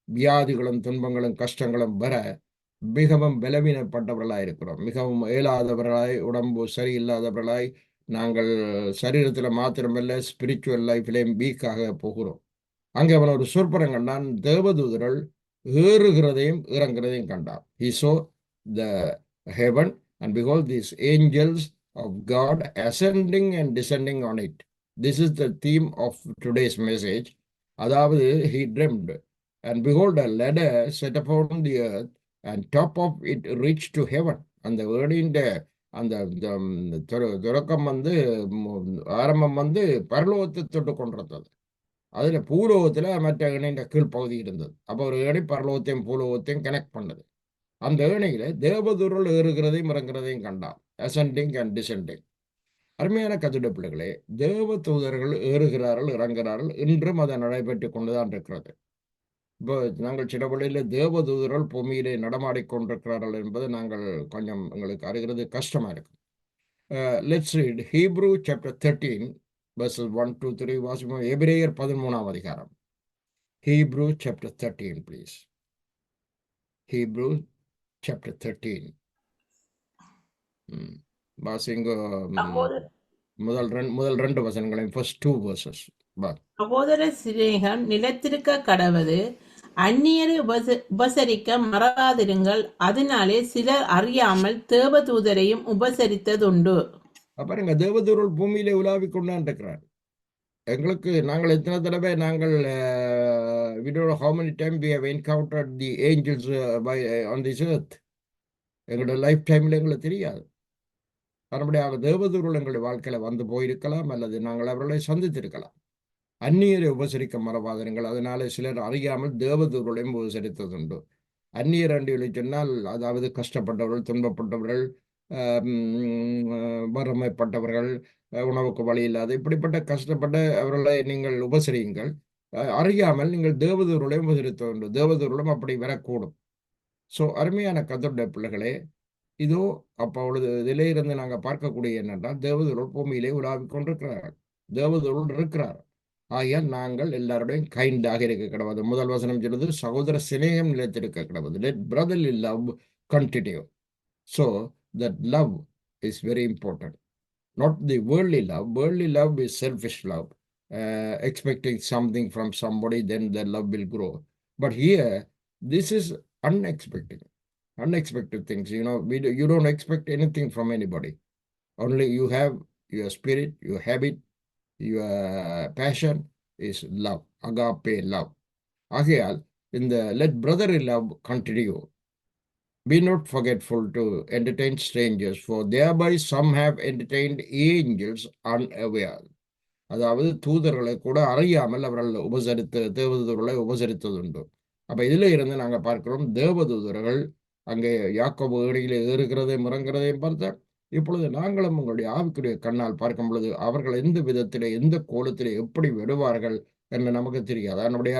வியாதிகளும் துன்பங்களும் கஷ்டங்களும் வர மிகவும் பலவீனப்பட்டவர்களாய் இருக்கிறோம். மிகவும் இயலாதவர்களாய், உடம்பு சரியில்லாதவர்களாய், நாங்கள் சரீரத்தில் மாத்திரமல்ல ஸ்பிரிச்சுவல் லைஃப்லேயும் வீக்காக போகிறோம். அங்கே அவன் ஒரு சொற்பரம் கண்டான். தேவதூதர்கள் ஏறுகிறதையும் இறங்குறதையும் கண்டான். He saw the heaven and behold these angels of God ascending and descending on it. This is the theme of today's message. அதாவது he dreamed and behold a ladder set upon the earth and top of it reached to heaven. அந்த வேர்டின் அந்த துறக்கம் ஆரம்பம் பரலோகத்தை தொட்டு கொண்டிருந்தது. அதுல பூலோகத்துல மற்ற இணைந்த கீழ்ப்பகுதி இருந்தது. அப்போ ஒரு இணை பரலோகத்தையும் பூலோகத்தையும் கனெக்ட் பண்ணது. அந்த இணையில தேவதூரல் ஏறுகிறதையும் இறங்குறதையும் கண்டான். Ascending and descending. அருமையான கர்த்தருடைய பிள்ளைகளே, தேவ தூதர்கள் ஏறுகிறார்கள், இறங்குகிறார்கள். இன்றும் அதை நடைபெற்று கொண்டுதான் இருக்கிறது. இப்போ நாங்கள் சிறவழியில் தேவதூதர்கள் பூமியிலே நடமாடிக்கொண்டிருக்கிறார்கள் என்பது நாங்கள் கொஞ்சம் எங்களுக்கு அறிகிறது கஷ்டமா இருக்கு. Let's read Hebrew chapter 13, verses 1, 2, 3. வாசிப்போம். எபிரேயர் 13ஆம் அதிகாரம். Hebrew chapter 13, please. Hebrew chapter 13. வாசிங்க. அப்போது முதல் ரெண்டு வசனங்களையும், first two verses. சகோதர சிநேகம் நிலைத்திருக்க கடவது, அந்நியரை உபசரிக்க மறவாதிருங்கள். அதனாலே சிலர் அறியாமல் தேவதூதரையும் உபசரித்ததுண்டு. பாருங்க, தேவதூதர் பூமியிலே உலாவிக் கொண்டான் இருக்கிறார். எங்களுக்கு நாங்கள் எத்தனை தடவை நாங்கள் we don't know how many times we have encountered the angels on this earth. எங்களோட லைஃப் டைம்ல எங்களுக்கு தெரியாது. மறுபடியும் தேவதூதர்கள் எங்களுடைய வாழ்க்கையில வந்து போயிருக்கலாம், அல்லது நாங்கள் அவர்களை சந்தித்திருக்கலாம். அந்நியரை உபசரிக்க மறவாதிருங்கள். அதனால சிலர் அறியாமல் தேவதூதர்களையும் உபசரித்ததுண்டு. அந்நியர் என்று சொன்னால், அதாவது கஷ்டப்பட்டவர்கள், துன்பப்பட்டவர்கள், வறுமைப்பட்டவர்கள், உணவுக்கு வழி இல்லாத, இப்படிப்பட்ட கஷ்டப்பட்ட அவர்களை நீங்கள் உபசரியுங்கள். அறியாமல் நீங்கள் தேவதூதர்களையும் உபசரித்ததுண்டு. தேவதூதர்களும் அப்படி வரக்கூடும். ஸோ அருமையான கர்த்தருடைய பிள்ளைகளே, இதோ அப்பொழுது இதிலே இருந்து நாங்கள் பார்க்கக்கூடிய என்னென்றால், தேவதூதர்கள் பூமியிலே உலாவிக் கொண்டிருக்கிறார்கள். தேவதூதர்கள் இருக்கிறார். ஆகையால் நாங்கள் எல்லாருடையும் கைண்டாக இருக்க கிடவது. முதல் வசனம் சொல்லுது, சகோதர சிநேகம் நிலைத்திருக்க கிடவது. Let brotherly love continue. So that love is very important. Not the worldly love. Worldly love is selfish love. Expecting something from somebody, then the love will grow. But here, this is unexpected things. You don't expect anything from anybody. Only you have your spirit, your habit, your passion is love, agape love. ஆகையால் இந்த let brotherly love continue. Be not forgetful to entertain strangers, for thereby some have entertained angels unaware. அதாவது தூதர்களை கூட அறியாமல் அவர்கள் தேவதூதர்களை உபசரித்ததுண்டு. அப்ப இதுல இருந்து நாங்க பார்க்கிறோம், தேவதூதர்கள் அங்கே யாக்கோபு ஏணியிலே ஏறுகிறதையும் இறங்குறதையும் பார்த்தேன். இப்பொழுது நாங்களும் உங்களுடைய ஆவிக்குரிய கண்ணால் பார்க்கும் பொழுது அவர்கள் எந்த விதத்திலே, எந்த கோலத்திலே எப்படி விடுவார்கள் என்று நமக்கு தெரியாது. அதனுடைய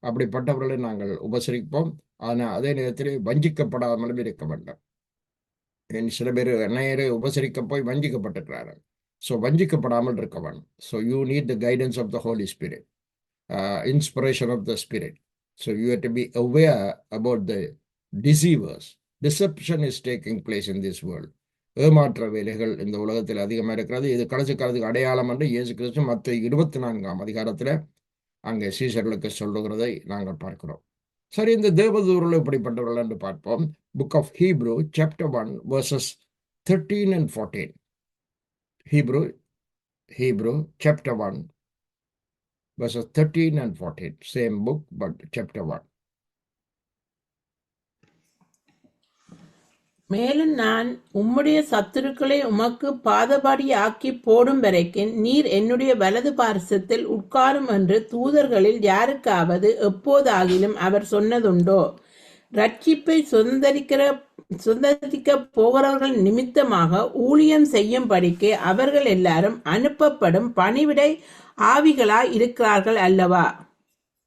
அப்படிப்பட்டவர்களை நாங்கள் உபசரிப்போம். ஆனால் அதே நேரத்தில் வஞ்சிக்கப்படாமலும் இருக்க வேண்டும். சில பேர் நேரே உபசரிக்க போய் வஞ்சிக்கப்பட்டிருக்கிறார்கள். ஸோ வஞ்சிக்கப்படாமல் இருக்க வேண்டும். So you need the guidance of the Holy Spirit, inspiration of the spirit. So you have to be aware about the deceivers. Deception is taking place in this world. ஏமாற்ற வேலைகள் இந்த உலகத்தில் அதிகமாக இருக்கிறது. இது கடைசி காலத்துக்கு அடையாளம் என்று இயேசு கிறிஸ்து மத்தேயு 24ஆம் அதிகாரத்தில் அங்கே சீஷர்களுக்கு சொல்லுகிறதை நாங்கள் பார்க்கிறோம். சரி, இந்த தேவதூதர்கள் எப்படிப்பட்டவர்கள் என்று பார்ப்போம். Book of Hebrew chapter 1 verses 13 and 14. Hebrew chapter 1 verses 13 and 14. Same book but chapter 1. மேலும் நான் உம்முடைய சத்துருக்களை உமக்கு பாதபடி ஆக்கி போடும் வரைக்கும் நீர் என்னுடைய வலது பார்சத்தில் உட்காரும் என்று தூதர்களில் யாருக்காவது எப்போதாகிலும் அவர் சொன்னதுண்டோ? ரட்சிப்பை சுதந்தரிக்க போகிறவர்கள் நிமித்தமாக ஊழியம் செய்யும்படிக்கு அவர்கள் எல்லாரும் அனுப்பப்படும் பணிவிடை ஆவிகளாய் இருக்கிறார்கள் அல்லவா?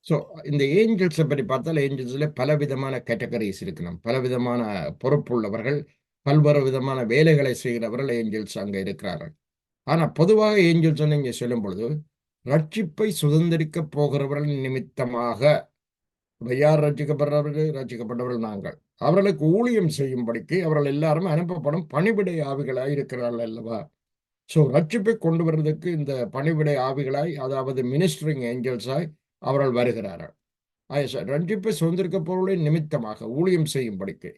ஸோ இந்த ஏஞ்சல்ஸை பற்றி பார்த்தால், ஏஞ்சல்ஸில் பலவிதமான கேட்டகரிஸ் இருக்கணும். பலவிதமான பொறுப்புள்ளவர்கள், பல்வேறு விதமான வேலைகளை செய்கிறவர்கள் ஏஞ்சல்ஸ் அங்கே இருக்கிறார்கள். ஆனால் பொதுவாக ஏஞ்சல்ஸ் இங்கே சொல்லும் பொழுது, ரட்சிப்பை சுதந்திரிக்க போகிறவர்கள் நிமித்தமாக, யார் ரட்சிக்கப்பட்டவர்கள் நாங்கள், அவர்களுக்கு ஊழியம் செய்யும்படிக்கு அவர்கள் எல்லாரும் அனுப்பப்படும் பணிவிடை ஆவிகளாய் இருக்கிறார்கள் அல்லவா? ஸோ ரட்சிப்பை கொண்டு வர்றதுக்கு இந்த பணிவிடை ஆவிகளாய், அதாவது மினிஸ்டரிங் ஏஞ்சல்ஸாய் அவர்கள் வருகிறார்கள். ரட்சிப்பை சுதந்திரிக்க பொருளின் நிமித்தமாக ஊழியம் செய்யும்படிக்கு,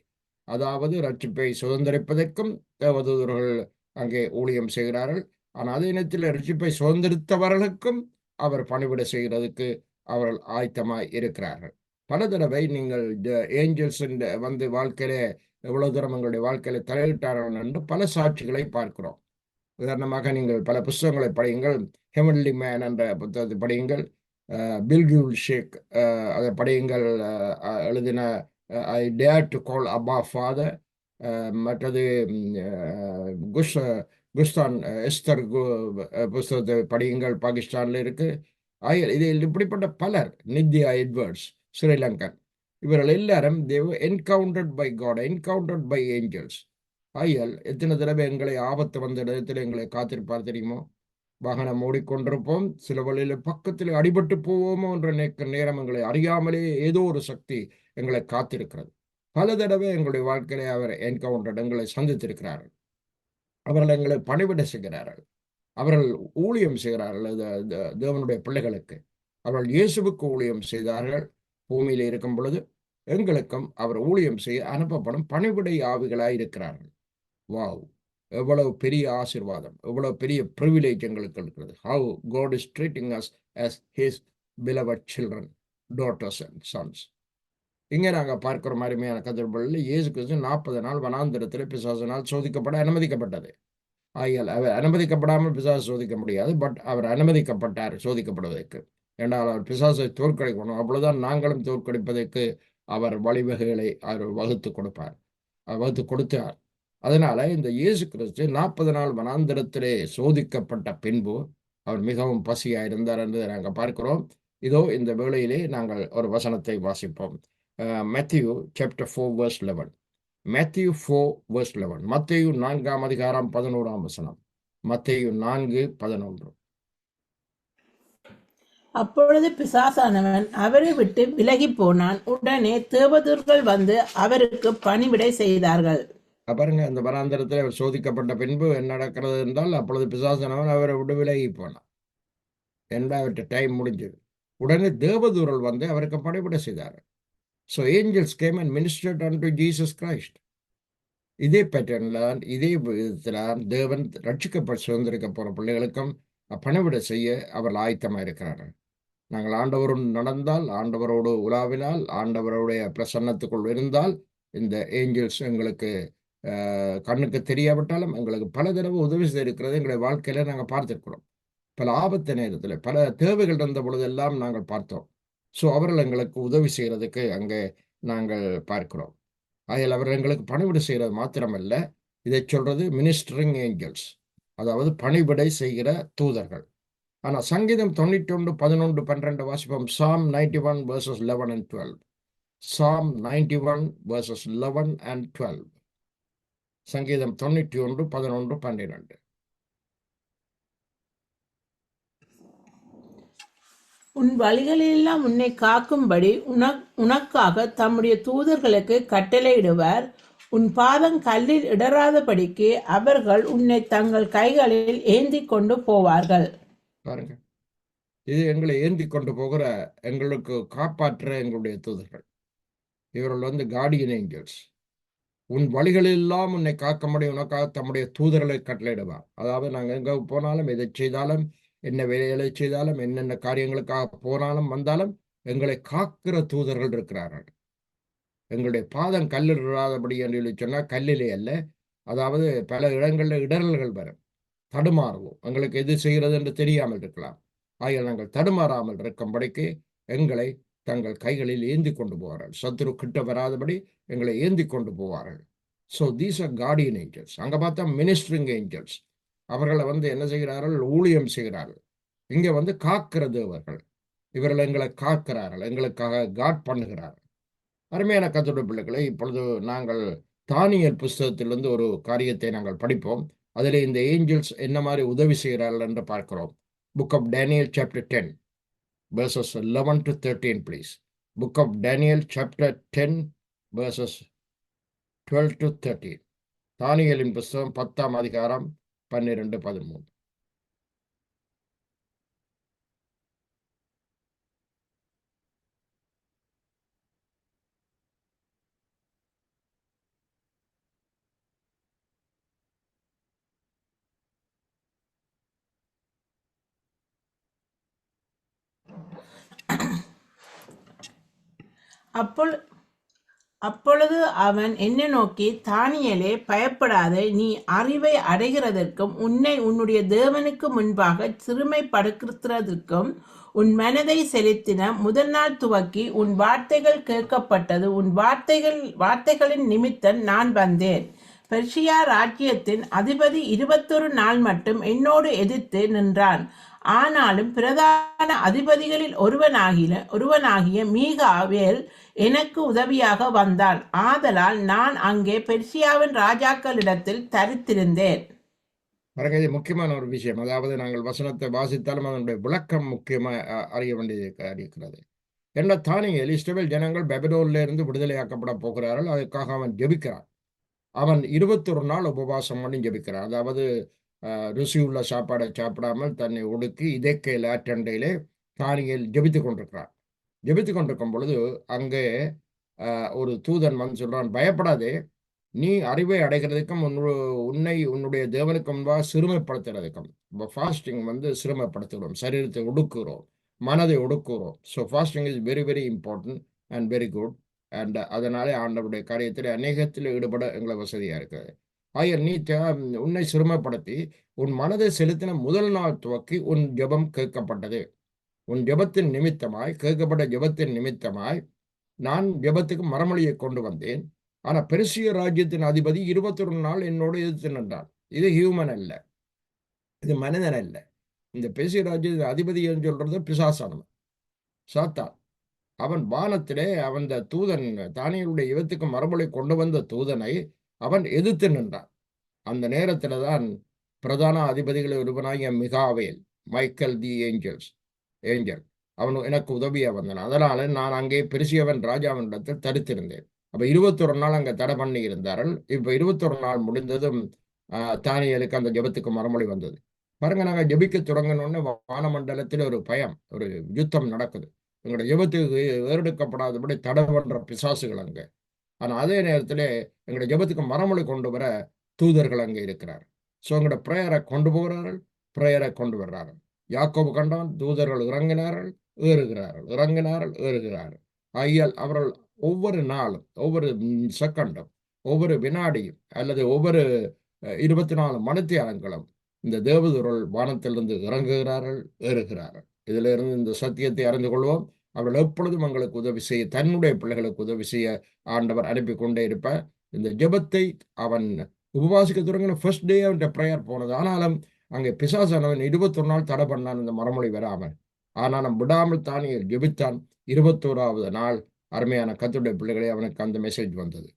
அதாவது ரட்சிப்பை சுதந்திரிப்பதற்கும் தேவதூதர்கள் அங்கே ஊழியம் செய்கிறார்கள். ஆனால் அதே நேரத்தில் ரட்சிப்பை சுதந்திரித்தவர்களுக்கும் அவர் பணிவிடை செய்கிறதுக்கு அவர்கள் ஆயத்தமாய் இருக்கிறார்கள். பல தடவை நீங்கள் ஏஞ்சல்ஸ் வந்து வாழ்க்கையில எவ்வளவு தூரம் எங்களுடைய வாழ்க்கையில தலையிட்டார்கள் என்று பல சாட்சிகளை பார்க்கிறோம். உதாரணமாக நீங்கள் பல புத்தகங்களை படியுங்கள். ஹெவன்லி மேன் என்ற புத்தகத்தை படியுங்கள். பில்கியூல் ஷேக் அதை படியுங்கள். எழுதின I dare to call abba father. மற்றது குஸ்தான் எஸ்தர் புஸ்தகத்தை படியுங்கள், பாகிஸ்தானில் இருக்கு. இதில் இப்படிப்பட்ட பலர், நித்யா எட்வர்ட்ஸ் ஸ்ரீலங்கன், இவர்கள் எல்லாரும் they were encountered by God, encountered by angels. ஆகையால் எத்தனை தடவை எங்களை ஆபத்து வந்த இடத்துல எங்களை காத்திருப்பார் தெரியுமோ? வாகனம் ஓடிக்கொண்டிருப்போம், சில வழியில் பக்கத்தில் அடிபட்டு போவோமோ என்ற நேரம் எங்களை அறியாமலே ஏதோ ஒரு சக்தி எங்களை காத்திருக்கிறது. பல தடவை எங்களுடைய வாழ்க்கையிலே அவர் என்கவுண்டர் எங்களை சந்தித்திருக்கிறார்கள். அவர்கள் எங்களை பணிவிட செய்கிறார்கள், அவர்கள் ஊழியம் செய்கிறார்கள். தேவனுடைய பிள்ளைகளுக்கு அவர்கள் இயேசுவுக்கு ஊழியம் செய்தார்கள். பூமியில் இருக்கும் பொழுது எங்களுக்கும் அவர் ஊழியம் செய்ய அனுப்பப்படும் பணிவிடை ஆவிகளாய் இருக்கிறார்கள். வாவ், எவ்வளவு பெரிய ஆசீர்வாதம், எவ்வளவு பெரிய ப்ரிவிலேஜ் எங்களுக்கு இருக்கிறது. How God is treating us as his beloved children, daughters and sons. இங்கே நாங்கள் பார்க்கிற அருமையான கதிர்பொழில் இயேசு கிறிஸ்து 40 நாள் வனாந்திரத்தில் பிசாசினால் சோதிக்கப்பட அனுமதிக்கப்பட்டது. ஆகையால் அவர் அனுமதிக்கப்படாமல் பிசாசு சோதிக்க முடியாது. பட் அவர் அனுமதிக்கப்பட்டார் சோதிக்கப்படுவதற்கு. என்றால் அவர் பிசாசை தோற்கடிக்கணும். அப்பொழுதுதான் நாங்களும் தோற்கடிப்பதற்கு அவர் வழிவகைகளை அவர் வகுத்து கொடுத்தார். அதனால இந்த இயேசு கிறிஸ்து 40 நாள் வனாந்திரத்திலே சோதிக்கப்பட்ட பின்பு அவர் மிகவும் பசியாயிருந்தார் என்று நாங்கள் பார்க்கிறோம். இதோ இந்த வேளையிலே நாங்கள் ஒரு வசனத்தை வாசிப்போம். Matthew chapter 4 verse 11. Matthew 4 verse 11. மத்தேயு 4ஆம் அதிகாரம் 11ஆம் வசனம். மத்தேயு 4:11. அப்பொழுது பிசாசானவன் அவரை விட்டு விலகி போனான். உடனே தேவதூர்கள் வந்து அவருக்கு பணிவிடை செய்தார்கள். பாருங்க, அந்த வனாந்திரத்தில் அவர் சோதிக்கப்பட்ட பின்பு என்ன நடக்கிறது என்றால், அப்பொழுது பிசாசானவன் அவரை விட்டு விலகி போனான். அவர்கிட்ட டைம் முடிஞ்சது. உடனே தேவதூர்கள் வந்து அவருக்கு பணிவிடை செய்தார்கள். So angels came and ministered unto Jesus Christ. இதே பேட்டர்ன்ல, இதே விதத்தில் தேவன் ரட்சிக்கப்பட்டு சுதந்திரிக்க போகிற பிள்ளைகளுக்கும் பணிவிடை செய்ய அவர்கள் ஆயத்தமாக இருக்கிறார்கள். நாங்கள் ஆண்டவரோடு நடந்தால், ஆண்டவரோடு உலாவினால், ஆண்டவருடைய பிரசன்னத்துக்குள் இருந்தால், இந்த ஏஞ்சல்ஸ் எங்களுக்கு கண்ணுக்கு தெரியாவிட்டாலும் எங்களுக்கு பல தடவை உதவி செய்திருக்கிறது. எங்களுடைய வாழ்க்கையில் நாங்கள் பார்த்துருக்கிறோம். பல ஆபத்து நேரத்தில், பல தேவைகள் இருந்த பொழுதெல்லாம் நாங்கள் பார்த்தோம். ஸோ அவர்கள் எங்களுக்கு உதவி செய்கிறதுக்கு அங்கே நாங்கள் பார்க்கிறோம். அதில் அவர்கள் எங்களுக்கு பணிவிடை செய்கிறது மாத்திரமல்ல, இதை சொல்றது மினிஸ்டரிங் ஏஞ்சல்ஸ், அதாவது பணிவிடை செய்கிற தூதர்கள். ஆனால் சங்கீதம் 91, 11, 12 வாசிப்போம். Psalm 91 verses 11 and 12. Psalm 91 verses 11 and 12. சங்கீதம் 91, 11, 12. உன் வழிகளெல்லாம் உன்னை காக்கும்படி உனக்காக தம்முடைய தூதர்களுக்கு கட்டளையிடுவார். உன் பாதம் கல்லில் இடராதபடிக்கு அவர்கள் உன்னை தங்கள் கைகளில் ஏந்தி கொண்டு போவார்கள். பாருங்க, இது எங்களை ஏந்தி கொண்டு போகிற, எங்களுக்கு காப்பாற்ற எங்களுடைய தூதர்கள். இவர்கள் வந்து கார்டியன் ஏஞ்சல்ஸ். உன் வழிகளெல்லாம் உன்னை காக்கும்படி உனக்காக தம்முடைய தூதர்களை கட்டளையிடுவார். அதாவது நாங்கள் எங்கே போனாலும், எதை செய்தாலும், என்ன வேலைகளை செய்தாலும், என்னென்ன காரியங்களுக்காக போனாலும் வந்தாலும் எங்களை காக்கிற தூதர்கள் இருக்கிறார்கள். எங்களுடைய பாதம் கல்லில் இடாதபடி என்று சொன்னால் கல்லிலே அல்ல, அதாவது பல இடங்களில் இடரல்கள் வரும், தடுமாறுவோம், எங்களுக்கு எது செய்கிறது என்று தெரியாமல் இருக்கலாம். ஆகிய நாங்கள் தடுமாறாமல் இருக்கும்படிக்கு எங்களை தங்கள் கைகளில் ஏந்தி கொண்டு போவார்கள். சத்துரு கிட்ட வராதபடி எங்களை ஏந்தி கொண்டு போவார்கள். So these are guardian angels. அங்கே பார்த்தா மினிஸ்டரிங் ஏஞ்சல்ஸ். அவர்களை வந்து என்ன செய்கிறார்கள்? ஊழியம் செய்கிறார்கள். இங்கே வந்து காக்கிற தேவர்கள். இவர்கள் எங்களை காக்கிறார்கள், எங்களுக்காக காட் பண்ணுகிறார்கள். அருமையான கர்த்தருடைய பிள்ளைகளை, இப்பொழுது நாங்கள் தானியேல் புஸ்தகத்திலிருந்து ஒரு காரியத்தை நாங்கள் படிப்போம். அதில் இந்த ஏஞ்சல்ஸ் என்ன மாதிரி உதவி செய்கிறார்கள் என்று பார்க்கிறோம். Book of Daniel chapter 10 verses 11 to 13 please. Book of Daniel chapter 10 verses 12 to 13. தானியேலின் புஸ்தகம் 10ஆம் அதிகாரம் 12, 13. அப்பொழுது அவன் என்னை நோக்கி, தானியேலே, பயப்படாதே. நீ அறிவை அடைகிறதற்கும் உன்னை உன்னுடைய தேவனுக்கு முன்பாக சிறுமைப்படுத்துறதற்கும் உன் மனதை செலுத்தின முதல் நாள் துவக்கி உன் வார்த்தைகள் கேட்கப்பட்டது. உன் வார்த்தைகளின் நிமித்தம் நான் வந்தேன். பெர்ஷியா ராஜ்யத்தின் அதிபதி 21 நாள் மட்டும் என்னோடு எதிர்த்து நின்றான். ஆனாலும் பிரதான அதிபதிகளில் ஒருவனாகிய மீகாவேல் எனக்கு உதவியாக வந்தான். ஆதலால் நான் அங்கே பெர்சியாவின் ராஜாக்களிடத்தில் தரித்திருந்தேன். பாருங்க, இது முக்கியமான ஒரு விஷயம். அதாவது நாங்கள் வசனத்தை வாசித்தாலும் அதனுடைய விளக்கம் முக்கியமாக அறிய வேண்டியது இருக்கிறது. என்ன தானியேல் இஸ்ரவேல் ஜனங்கள் பெபிலோன்ல இருந்து விடுதலையாக்கப்பட போகிறார்கள், அதுக்காக அவன் ஜெபிக்கிறான். அவன் 21 நாள் உபவாசம் பண்ணி ஜெபிக்கிறான். அதாவது ருசி உள்ள சாப்பாடை சாப்பிடாமல் தன்னை ஒடுக்கி இதேக்கையில் ஆற்றண்டையிலே தானியேல் ஜெபித்து கொண்டிருக்கிறான். ஜெபித்து கொண்டிருக்கும் பொழுது அங்கே ஒரு தூதன் வந்து சொல்றான், பயப்படாதே, நீ அறிவை அடைகிறதுக்கும் உன்னுடைய தேவனுக்கு முன்பாக சிறுமைப்படுத்துறதுக்கும். இப்போ ஃபாஸ்டிங் வந்து சிறுமைப்படுத்துகிறோம், சரீரத்தை ஒடுக்குகிறோம், மனதை ஒடுக்குகிறோம். So fasting is very very important and very good. And அதனாலே ஆண்டவருடைய காரியத்தில் அநேகத்தில் ஈடுபட எங்களை வசதியாக இருக்குது. ஆகிய நீ உன்னை சிறுமைப்படுத்தி உன் மனதை செலுத்தின முதல் நாள் துவக்கி உன் ஜெபம் கேட்கப்பட்டது. உன் ஜெபத்தின் நிமித்தமாய், கேட்கப்பட்ட ஜெபத்தின் நிமித்தமாய் நான் ஜெபத்துக்கு மரமொழியை கொண்டு வந்தேன். ஆனா பெர்சிய ராஜ்யத்தின் அதிபதி 21 நாள் என்னோடு எதிர்த்து நின்றான். இது ஹியூமன் அல்ல, இது மனிதன் அல்ல. இந்த பெர்சிய ராஜ்யத்தின் அதிபதி என்று சொல்றது பிசாசானவன், சாத்தான். அவன் வானத்திலே அவன் தூதன் தானியேலுடைய யுகத்துக்கு மரபொழி கொண்டு வந்த தூதனை அவன் எதிர்த்து நின்றான். அந்த நேரத்துல தான் பிரதான அதிபதிகளை ஒருவனாகிய மிகாவேல், மைக்கேல் தி ஏஞ்சல், அவன் எனக்கு உதவியா வந்தான். அதனால நான் அங்கே பெர்சியவன் ராஜாவினிடத்தில் தடுத்திருந்தேன். அப்ப 21 நாள் அங்க தடை பண்ணி இருந்தார்கள். இப்ப 21 நாள் முடிந்ததும் தானியேலுக்கு அந்த ஜெபத்துக்கு மறுமொழி வந்தது. பாருங்க, நாங்க ஜெபிக்க தொடங்கினோடனே வானமண்டலத்தில் ஒரு பயம், ஒரு யுத்தம் நடக்குது. எங்களுடைய ஜெபத்துக்கு ஏறெடுக்கப்படாதபடி தடை பண்ற பிசாசுகள் அங்க. ஆனா அதே நேரத்துல எங்களுடைய ஜெபத்துக்கு மறுமொழி கொண்டு வர தூதர்கள் அங்கே இருக்கிறார். ஸோ எங்களோட பிரேயரை கொண்டு போகிறார்கள், பிரேயரை கொண்டு வர்றார்கள். யாக்கோபு கண்டான், தூதர்கள் இறங்கினார்கள், ஏறுகிறார்கள், இறங்கினார்கள், ஏறுகிறார்கள். ஆகியால் அவர்கள் ஒவ்வொரு நாளும், ஒவ்வொரு செகண்டும், ஒவ்வொரு வினாடியும் அல்லது ஒவ்வொரு 24 மணித்தியாலங்களும் இந்த தேவதூர்கள் வானத்திலிருந்து இறங்குகிறார்கள், ஏறுகிறார்கள். இதுல இருந்து இந்த சத்தியத்தை அறிந்து கொள்வோம். அவர்கள் எப்பொழுதும் எங்களுக்கு உதவி செய்ய, தன்னுடைய பிள்ளைகளுக்கு உதவி செய்ய ஆண்டவர் அனுப்பி கொண்டே இருப்பார். இந்த ஜெபத்தை அவன் உபவாசிக்க தொடங்கின ஃபர்ஸ்ட் டே அவன் ப்ரேயர் போனது. ஆனாலும் அங்கே பிசாசானவன் 21 நாள் தடை பண்ணான் இந்த மறுமொழி வராமல். ஆனாலும் விடாமல் தானியேல் ஜெபித்தான். 21வது நாள் அருமையான கர்த்தருடைய பிள்ளைகளே அவனுக்கு அந்த மெசேஜ் வந்தது.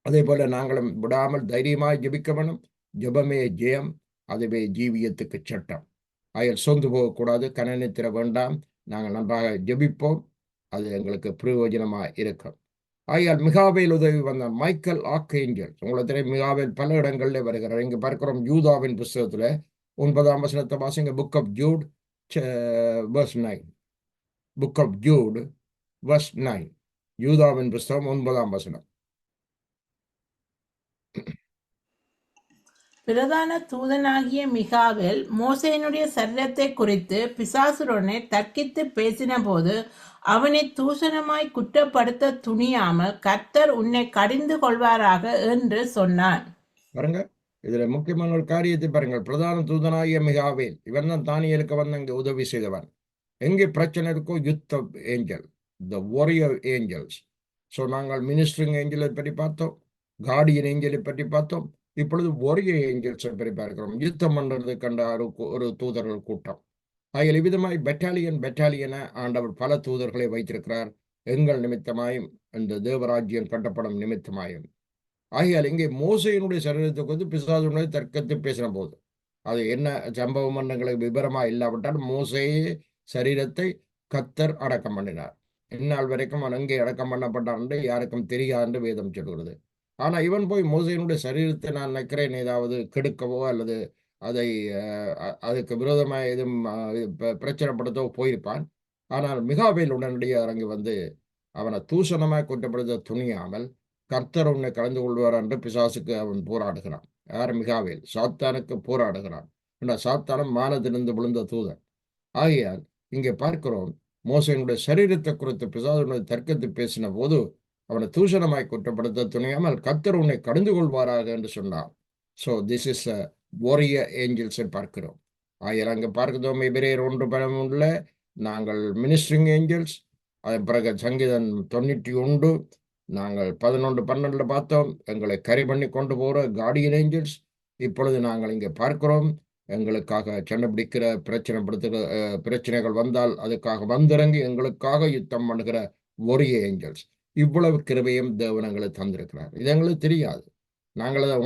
அதே போல நாங்களும் விடாமல் தைரியமாய் ஜெபிக்க வேணும். ஜெபமே ஜெயம், அதுவே ஜீவியத்துக்கு சட்டம். ஆயல் சொந்து போகக்கூடாது, கனநித்திர வேண்டாம். நாங்கள் நன்றாக ஜெபிப்போம், அது எங்களுக்கு பிரயோஜனமாக இருக்கும். ஆகையால் மிகாவேல் உதவி வந்தான். மைக்கேல் ஆர்க்ஏஞ்சல், உங்களுக்கு தெரியும், மிகாவேல் பல இடங்களில் வருகிறார். இங்கே பார்க்கிறோம் யூதாவின் புஸ்தகத்தில் 9ஆம் வசனத்தை வாசிங்க. Book of Jude verse 9. Book of Jude verse 9. யூதாவின் புஸ்தகம் 9ஆம் வசனம். பிரதான தூதனாகிய மிகாவேல் மோசேயினுடைய சரீரத்தை குறித்து பிசாசுடனே தர்க்கித்து பேசின போது அவனை தூஷணமாய் குற்றப்படுத்த துணியாமல், கர்த்தர் உன்னை கடிந்து கொள்வாராக என்று சொன்னான். பாருங்க, இதுல முக்கியமான ஒரு காரியத்தை பாருங்கள். பிரதான தூதனாகிய மிகாவேல், இவன் தான் தானியேலுக்கு வந்து அங்கே உதவி செய்தவன். எங்கே பிரச்சனை இருக்கோ யுத்த angel, the warrior angels. So நாங்கள் மினிஸ்டரிங் ஏஞ்சலை பற்றி பார்த்தோம், கார்டியன் ஏஞ்சலை பற்றி பார்த்தோம். இப்பொழுது வாரியர் ஏஞ்சல்ஸை பற்றி பார்க்கிறோம். யுத்தம் பண்றது கண்ட ஒரு தூதர்கள் கூட்டம். ஆகிய விதமாய் பெட்டாலியன ஆண்டவர் பல தூதர்களை வைத்திருக்கிறார், எங்கள் நிமித்தமாயும் இந்த தேவராஜ்யம் கட்டப்படும் நிமித்தமாயும். ஆகையால் இங்கே மோசையினுடைய சரீரத்துக்கு வந்து பிசாசுடைய தர்க்கத்தை பேசின போது அது என்ன சம்பவம் எங்களுக்கு விபரமா இல்லாவிட்டால் மோசையே சரீரத்தை கர்த்தர் அடக்கம் பண்ணினார். இந்நாள் வரைக்கும் அவன் எங்கே அடக்கம் பண்ணப்பட்டான் என்று யாருக்கும் தெரியாது என்று வேதம் சொல்கிறது. ஆனா இவன் போய் மோசையினுடைய சரீரத்தை நான் நினைக்கிறேன் ஏதாவது கெடுக்கவோ அல்லது அதை அதுக்கு விரோதமாக எதுவும் பிரச்சனைப்படுத்தவோ போயிருப்பான். ஆனால் மிகாவேல் உடனடியாக இறங்கி வந்து அவனை தூஷணமாக குற்றப்படுத்த துணியாமல், கர்த்தர் உன்னை கலந்து கொள்வார் என்று பிசாசுக்கு அவன் போராடுகிறான். யார்? மிகாவேல் சாத்தானுக்கு போராடுகிறான். சாத்தானும் மானத்திலிருந்து விழுந்த தூதன். ஆகையால் இங்கே பார்க்கிறோம், மோசையினுடைய சரீரத்தை குறித்து பிசாசுடைய தர்க்கத்தை பேசின போது அவனை தூஷணமாய் குற்றப்படுத்த துணியாமல், கர்த்தர் உன்னை கடந்து கொள்வாராக என்று சொன்னான். ஸோ திஸ் இஸ் வாரியர் ஏஞ்சல்ஸை பார்க்கிறோம். ஆகையால் அங்கே பார்க்கிறோம் எபிரேயர் 1:13 நாங்கள் மினிஸ்டரிங் ஏஞ்சல்ஸ். அதன் பிறகு சங்கீதம் 91 நாங்கள் 11:12 பார்த்தோம், எங்களை கரி பண்ணி கொண்டு போகிற கார்டியன் ஏஞ்சல்ஸ். இப்பொழுது நாங்கள் இங்கே பார்க்கிறோம் எங்களுக்காக சண்டை பிடிக்கிற பிரச்சனைகள் வந்தால் அதுக்காக வந்திறங்கி எங்களுக்காக யுத்தம் பண்ணுகிற warrior ஏஞ்சல்ஸ். இவ்வளவு கிருபையும் தேவன் எங்களுக்கு தந்திருக்கிறார். இது எங்களுக்கு தெரியாது. நாங்கள் அதை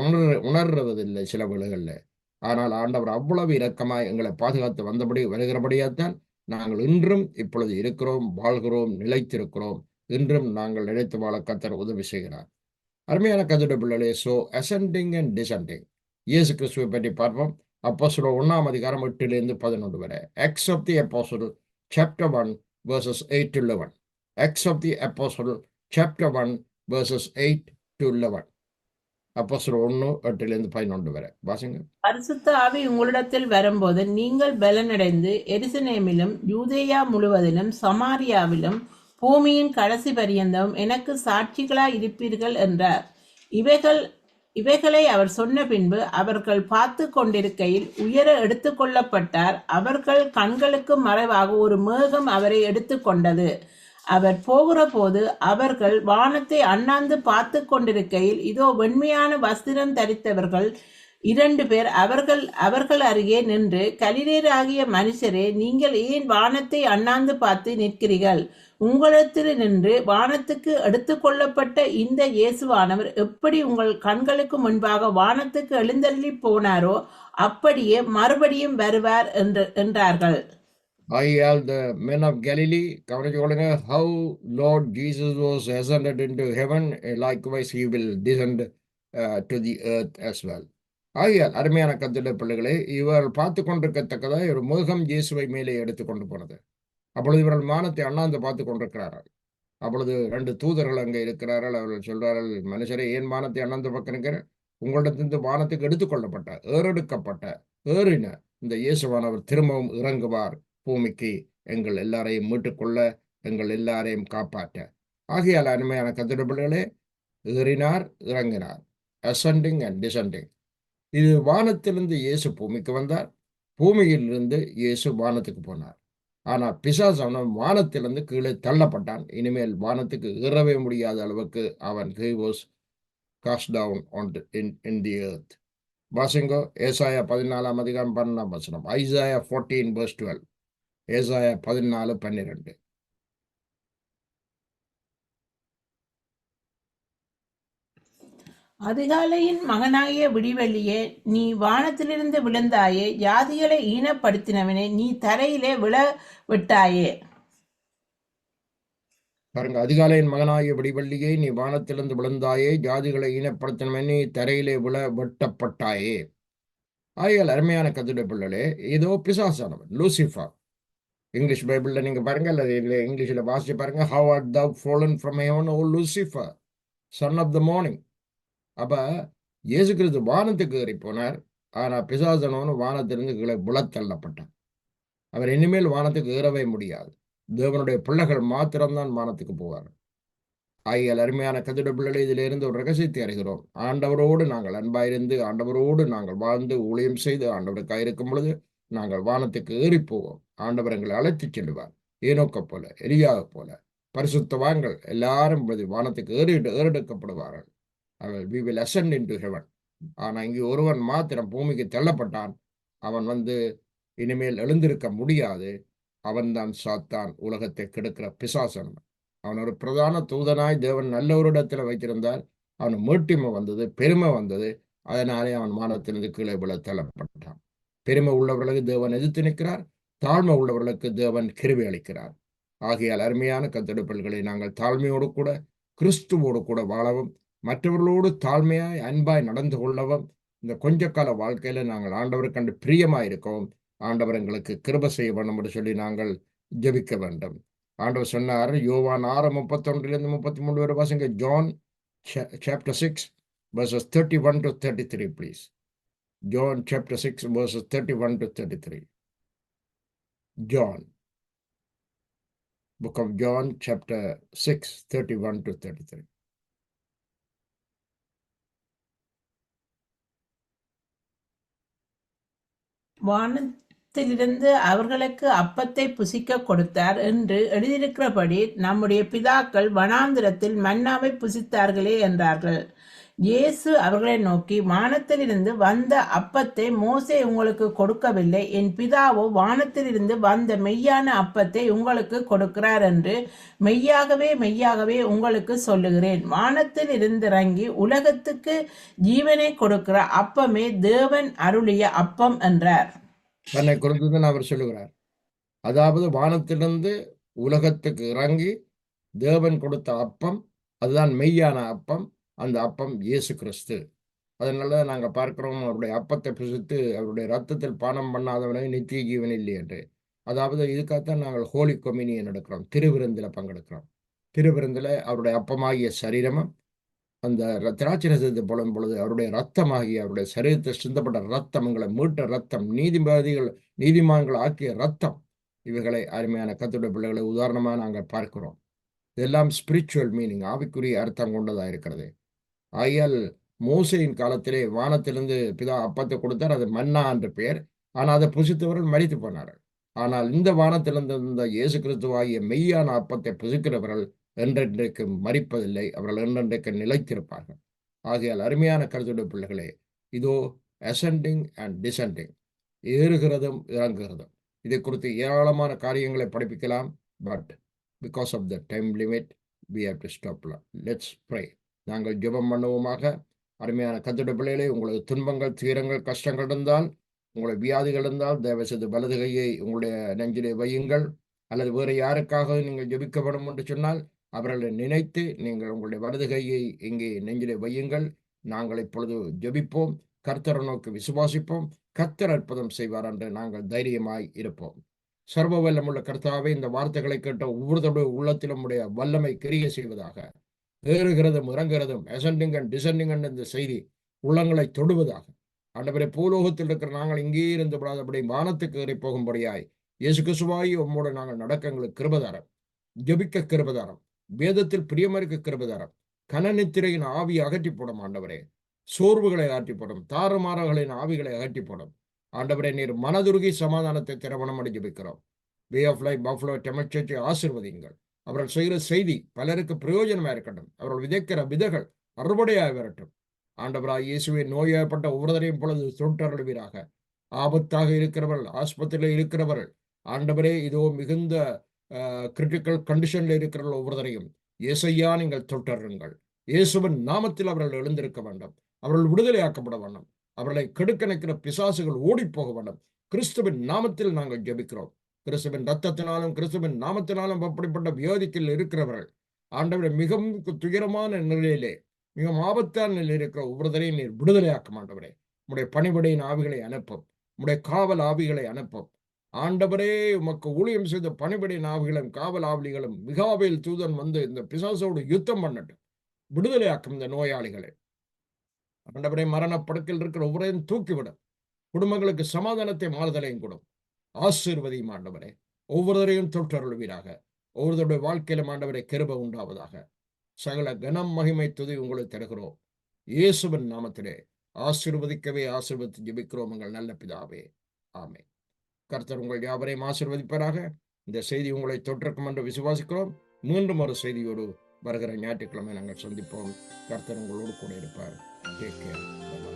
உணர்றதில்லை சில வேளைகளில். ஆனால் ஆண்டவர் அவ்வளவு இரக்கமாய் எங்களை பாதுகாத்து வந்தபடி வருகிறபடியாத்தான் நாங்கள் இன்றும் இப்பொழுது இருக்கிறோம், வாழ்கிறோம், நிலைத்திருக்கிறோம். இன்றும் நாங்கள் நினைத்து வாழ கர்த்தர் உதவி செய்கிறார். அருமையான கர்த்தருடைய பிள்ளைகளே, ascending and descending, இயேசு கிறிஸ்துவை பற்றி பார்ப்போம். அப்போஸ்தலர் 1 அதிகாரம் 8 to 11 வரை. Acts of the Apostle chapter 1 verses 8 to 11. Acts of the Apostle chapter 1 verses 8 to 11. அப்போஸ்தலர் 1 8 to 11 வரை வாசிங்க. பரிசுத்த ஆவி உங்களிடத்தில் வரும்போது நீங்கள் பலனடைந்து எருசலேமிலும் யூதேயா முழுவதிலும் சமாரியாவிலும் பூமியின் கடைசி பரியந்தம் எனக்கு சாட்சிகளாய் இருப்பீர்கள் என்றார். இவைகளை அவர் சொன்ன பின்பு அவர்கள் பார்த்து கொண்டிருக்கையில் உயர எடுத்துக்கொள்ளப்பட்டார். அவர்கள் கண்களுக்கு மறைவாக ஒரு மேகம் அவரை எடுத்துக்கொண்டது. அவர் போகிற போது அவர்கள் வானத்தை அண்ணாந்து பார்த்து கொண்டிருக்கையில் இதோ வெண்மையான வஸ்திரம் தரித்தவர்கள் 2 பேர் அவர்கள் அருகே நின்று, கலிலேயராகிய மனுஷரே, நீங்கள் ஏன் வானத்தை அண்ணாந்து பார்த்து நிற்கிறீர்கள்? உங்களிடத்தில் நின்று வானத்துக்கு எடுத்துக்கொள்ளப்பட்ட இந்த இயேசுவானவர் எப்படி உங்கள் கண்களுக்கு முன்பாக வானத்துக்கு எழுந்தருளி போனாரோ அப்படியே மறுபடியும் வருவார் என்றார்கள். All the men of Galilee, கவனிச்சு கொள்ளுங்க. How Lord Jesus was ascended into heaven, likewise he will descend to the earth as well. ஆகையால் அருமையான கர்த்தருடைய பிள்ளைகளே, இவர் பார்த்து கொண்டிருக்கத்தக்கதாக ஒரு மேகம் இயேசுவை மேலே எடுத்துக்கொண்டு போனது. அப்பொழுது இவர்கள் வானத்தை அண்ணாந்து பார்த்து கொண்டிருக்கிறார்கள். அப்பொழுது 2 தூதர்கள் அங்கே இருக்கிறார்கள். அவர்கள் சொல்றார்கள், மனுஷரை ஏன் வானத்தை அண்ணாந்து பார்க்கிறீர்கள்? உங்களிடத்திலிருந்து வானத்துக்கு எடுத்துக்கொள்ளப்பட்ட ஏறின இந்த இயேசுவானவர் திரும்பவும் இறங்குவார் பூமிக்கு, எங்கள் எல்லாரையும் மீட்டுக்கொள்ள, எங்கள் எல்லாரையும் காப்பாற்ற. ஆகையால் அருமையான கர்த்தருடைய பிள்ளைகளே, ஏறினார், இறங்கினார், ascending and descending. இது வானத்திலிருந்து இயேசு பூமிக்கு வந்தார், பூமியிலிருந்து இயேசு வானத்துக்கு போனார். ஆனா பிசாசானவன் வானத்திலிருந்து கீழே தள்ளப்பட்டான். இனிமேல் வானத்துக்கு ஏறவே முடியாத அளவுக்கு அவன் he was cast down in the earth. வாசிங்கோ ஏசாயா 14 அதிகாரம் 12 வசனம். Isaiah 14 verse 12. ஏசாயா 14:12. அதிகாலையின் மகனாகிய விடிவெள்ளியே, நீ வானத்திலிருந்து விழுந்தாயே, ஜாதிகளை ஈனப்படுத்தினவனே, நீ தரையிலே விழ விட்டாயே. பாருங்க, அதிகாலையின் மகனாகிய விடிவெள்ளியே, நீ வானத்திலிருந்து விழுந்தாயே, ஜாதிகளை ஈனப்படுத்தினவனே, நீ தரையிலே விழ வெட்டப்பட்டாயே. ஆகையால் அருமையான கர்த்தருடைய பிள்ளைகளே, இதோ பிசாசானவன் லூசிஃபர். இங்கிலீஷ் பைபிள்ல நீங்க பாருங்க, அல்லது இங்கிலீஷ்ல வாசிச்சு பாருங்க. How art thou fallen from heaven, O Lucifer, son of the morning. அப்ப இயேசு கிறிஸ்து வானத்துக்கு ஏறி போனார். ஆனா பிசாசானவன் வானத்திலிருந்து கீழே விழத்தள்ளப்பட்டான். அவர் இனிமேல் வானத்துக்கு ஏறவே முடியாது. தேவனுடைய பிள்ளைகள் மாத்திரம்தான் வானத்துக்கு போவார். ஆகியால் அருமையான கர்த்தருடைய பிள்ளைகளை, இதிலிருந்து ஒரு ரகசியத்தை அறிகிறோம். ஆண்டவரோடு நாங்கள் அன்பாயிருந்து, ஆண்டவரோடு நாங்கள் வாழ்ந்து ஊழியம் செய்து ஆண்டவருக்காக இருக்கும் பொழுது நாங்கள் வானத்துக்கு ஏறி போவோம். ஆண்டவர் எங்களை அழைத்துச் செல்வார். ஏனோக்க போல, எலியாக போல பரிசுத்தவான்கள் எல்லாரும் வானத்துக்கு ஏறெடுக்கப்படுவார்கள். we will ascend into heaven. ஆனா இங்கு ஒருவன் மாத்திரம் பூமிக்கு தள்ளப்பட்டான். அவன் இனிமேல் எழுந்திருக்க முடியாது. அவன்தான் சாத்தான், உலகத்தை கெடுக்கிற பிசாசன். அவன் ஒரு பிரதான தூதனாய் தேவன் நல்ல ஒரு இடத்துல வைத்திருந்தார். அவன் மேட்டிமை வந்தது, பெருமை வந்தது. அதனாலே அவன் வானத்திலிருந்து கீழே விழ தள்ளப்பட்டான். பெருமை உள்ளவர்களுக்கு தேவன் எதிர்த்து நிற்கிறார், தாழ்மை உள்ளவர்களுக்கு தேவன் கிருபை அளிக்கிறார். ஆகையால் அருமையான கர்த்தருடைய பிள்ளைகளை, நாங்கள் தாழ்மையோடு கூட கிறிஸ்துவோடு கூட வாழவும், மற்றவர்களோடு தாழ்மையாய் அன்பாய் நடந்து கொள்ளவும், இந்த கொஞ்ச கால வாழ்க்கையில நாங்கள் ஆண்டவருக்கு கண்டு பிரியமாயிருக்கவும் ஆண்டவர் எங்களுக்கு கிருபை செய்ய வேண்டும் என்று சொல்லி நாங்கள் ஜெபிக்க வேண்டும். ஆண்டவர் சொன்னார், யோவான் 6:31-33 வரை வாசிங்க. John chapter 6 verses 31 to 33 please. John chapter 6 verses 31 to 33. John, book of John chapter 6 31 to 33. வானத்திலிருந்து அவர்களுக்கு அப்பத்தை புசிக்க கொடுத்தார் என்று எழுதியிருக்கிறபடி நம்முடைய பிதாக்கள் வனாந்திரத்தில் மன்னாவை புசித்தார்களே என்றார்கள். இயேசு அவர்களை நோக்கி, வானத்திலிருந்து வந்த அப்பத்தை மோசே உங்களுக்கு கொடுக்கவில்லை, என் பிதாவோ வானத்திலிருந்து வந்த மெய்யான அப்பத்தை உங்களுக்கு கொடுக்கிறார் என்று மெய்யாகவே மெய்யாகவே உங்களுக்கு சொல்லுகிறேன். வானத்தில் இருந்திறங்கி உலகத்துக்கு ஜீவனை கொடுக்கிற அப்பமே தேவன் அருளிய அப்பம் என்றார். தன்னை குறித்து அவர் சொல்லுகிறார். அதாவது வானத்திலிருந்து உலகத்துக்கு இறங்கி தேவன் கொடுத்த அப்பம், அதுதான் மெய்யான அப்பம். அந்த அப்பம் இயேசு கிறிஸ்து. அதனால நாங்கள் பார்க்கிறோம், அவருடைய அப்பத்தை புசித்து அவருடைய ரத்தத்தில் பானம் பண்ணாதவனை நித்திய ஜீவன் இல்லை என்று. அதாவது இதுக்காகத்தான் நாங்கள் ஹோலி கொமினியன் எடுக்கிறோம், திருவிருந்தில் பங்கெடுக்கிறோம். திருவிருந்தில் அவருடைய அப்பமாகிய சரீரமும் அந்த திராட்சை ரசத்தை போடும் பொழுது அவருடைய ரத்தமாகிய அவருடைய சரீரத்தை சிந்தப்பட்ட ரத்தம், எங்களை மீட்ட ரத்தம், நீதிமான்கள் ஆக்கிய ரத்தம், இவைகளை அருமையான கர்த்தருடைய பிள்ளைகளை உதாரணமாக நாங்கள் பார்க்கிறோம். இதெல்லாம் ஸ்பிரிச்சுவல் மீனிங், ஆவிக்குரிய அர்த்தம் கொண்டதாக இருக்கிறது. ஆகையால் மோசையின் காலத்திலே வானத்திலிருந்து பிதா அப்பத்தை கொடுத்தார், அது மன்னா என்று பெயர். ஆனால் அதை புசித்தவர்கள் மரித்து போனார்கள். ஆனால் இந்த வானத்திலிருந்து இந்த இயேசு கிறிஸ்துவாகிய மெய்யான அப்பத்தை புசிக்கிறவர்கள் என்றென்றைக்கு மரிப்பதில்லை, அவர்கள் என்றென்றைக்கு நிலைத்திருப்பார்கள். ஆகையால் அருமையான கருத்துடைய பிள்ளைகளே, இதோ அசெண்டிங் அண்ட் டிசெண்டிங், ஏறுகிறதும் இறங்குகிறதும், இதை குறித்து ஏராளமான காரியங்களை படிப்பிக்கலாம். But because of the time limit we have to stop. Let's pray. நாங்கள் ஜெபம் பண்ணுவோமாக. அருமையான கர்த்தருடைய பிள்ளைகளே, உங்களுக்கு துன்பங்கள், துயரங்கள், கஷ்டங்கள் இருந்தால், உங்களுடைய வியாதிகள் இருந்தால், தயவு செய்து வலது கையை உங்களுடைய நெஞ்சிலே வையுங்கள். அல்லது வேறு யாருக்காக நீங்கள் ஜெபிக்கப்படும் என்று சொன்னால் அவர்களை நினைத்து நீங்கள் உங்களுடைய வலது கையை இங்கே நெஞ்சிலே வையுங்கள். நாங்கள் இப்பொழுது ஜெபிப்போம், கர்த்தரை நோக்கி விசுவாசிப்போம். கர்த்தர் அற்புதம் செய்வார் என்று நாங்கள் தைரியமாய் இருப்போம். சர்வ வல்லமுள்ள கர்த்தாவே, இந்த வார்த்தைகளை கேட்ட ஒவ்வொருத்தருடைய உள்ளத்திலும் உடைய வல்லமை கிரிய செய்வதாக. ஏறுகிறதும் இறங்குகிறதும், அசெண்டிங் அண்ட் டிசெண்டிங் என்ற இந்த செய்தி உள்ளங்களை தொடுவதாக. ஆண்டவரே, பூலோகத்தில் இருக்கிற நாங்கள் இங்கே இருந்து விடாதபடி வானத்துக்கு ஏறி போகும்படியாய் இயேசு கிறிஸ்துவாய் உம்மோடு நாங்கள் நடக்க எங்களுக்கு கிருபதாரம், ஜெபிக்க கிருபதாரம், வேதத்தில் பிரியமறிக்க கிருபதாரம். கனநித்திரையின் ஆவி அகற்றி போடும் ஆண்டவரே, சோர்வுகளை அகற்றி போடும், தாறுமாறுகளின் ஆவிகளை அகற்றி போடும் ஆண்டவரே. நீர் மனதுருகி சமாதானத்தை திரவணம் அடி ஜெபிக்கிறோம். Way of life Buffalo Tamil சர்ச்சை ஆசீர்வதிங்கள். அவர்கள் செய்கிற செய்தி பலருக்கு பிரயோஜனமாக இருக்கட்டும். அவர்கள் விதைக்கிற விதைகள் அறுவடையாக வரட்டும். ஆண்டவராய் இயேசுவை நோய்வாய்ப்பட்ட ஒவ்வொருவரையும் பொழுது தொட்டருள்வீராக. ஆபத்தாக இருக்கிறவர்கள், ஆஸ்பத்திரியில் இருக்கிறவர்கள், ஆண்டவரே இதோ மிகுந்த கிரிட்டிக்கல் கண்டிஷனில் இருக்கிறவர்கள் ஒவ்வொருவரையும் இயேசையா நீங்கள் தொட்டருங்கள். இயேசுவின் நாமத்தில் அவர்கள் எழுந்திருக்க வேண்டும். அவர்கள் விடுதலையாக்கப்பட வேண்டும். அவர்களை கெடுக்க நிற்கிற பிசாசுகள் ஓடிப்போக வேண்டும். கிறிஸ்துவின் நாமத்தில் நாங்கள் ஜெபிக்கிறோம். கிறிஸ்துவின் ரத்தத்தினாலும் கிறிஸ்துவின் நாமத்தினாலும் அப்படிப்பட்ட வியாதிக்கில் இருக்கிறவர்கள் ஆண்டவரை மிகவும் துயரமான நிலையிலே, மிகவும் ஆபத்தான நிலையில் இருக்கிற ஒவ்வொருத்தரையும் நீர் விடுதலையாக்க ஆண்டவரே. உம்முடைய பணிபடையின் ஆவிகளை அனுப்பும், உம்முடைய காவல் ஆவிகளை அனுப்பும் ஆண்டவரே. உமக்கு ஊழியம் செய்த பணிபடையின் ஆவிகளும் காவல் ஆவிகளும் மிகாவேல் தூதன் வந்து இந்த பிசாசோடு யுத்தம் பண்ணட்டும், விடுதலையாக்கும் இந்த நோயாளிகளை. ஆண்டவரே, மரணப்படுக்கையில் இருக்கிற ஒவ்வொருவரையும் தூக்கிவிடும். குடும்பங்களுக்கு சமாதானத்தை மாறுதலையும் கூடும். ஆசீர்வதியும் ஆண்டவரே. ஒவ்வொருவரையும் தொற்றருள்வீராக. ஒவ்வொருவருடைய வாழ்க்கையிலும் ஆண்டவரை கிருபை உண்டாவதாக. சகல கனம் மகிமை துதி உங்களுக்கு தருகிறோம். இயேசுவின் நாமத்திலே ஆசீர்வதிக்கவே ஆசீர்வதித்து ஜெபிக்கிறோம் எங்கள் நல்ல பிதாவே. ஆமென். கர்த்தர் உங்கள் யாவரையும் ஆசீர்வதிப்பாராக. இந்த செய்தி உங்களை தொற்றிருக்கும் என்று விசுவாசிக்கிறோம். மீண்டும் ஒரு செய்தியோடு வருகிற ஞாயிற்றுக்கிழமை நாங்கள் சந்திப்போம். கர்த்தர் உங்களோடு கூட இருப்பார். Take care. Bye-bye.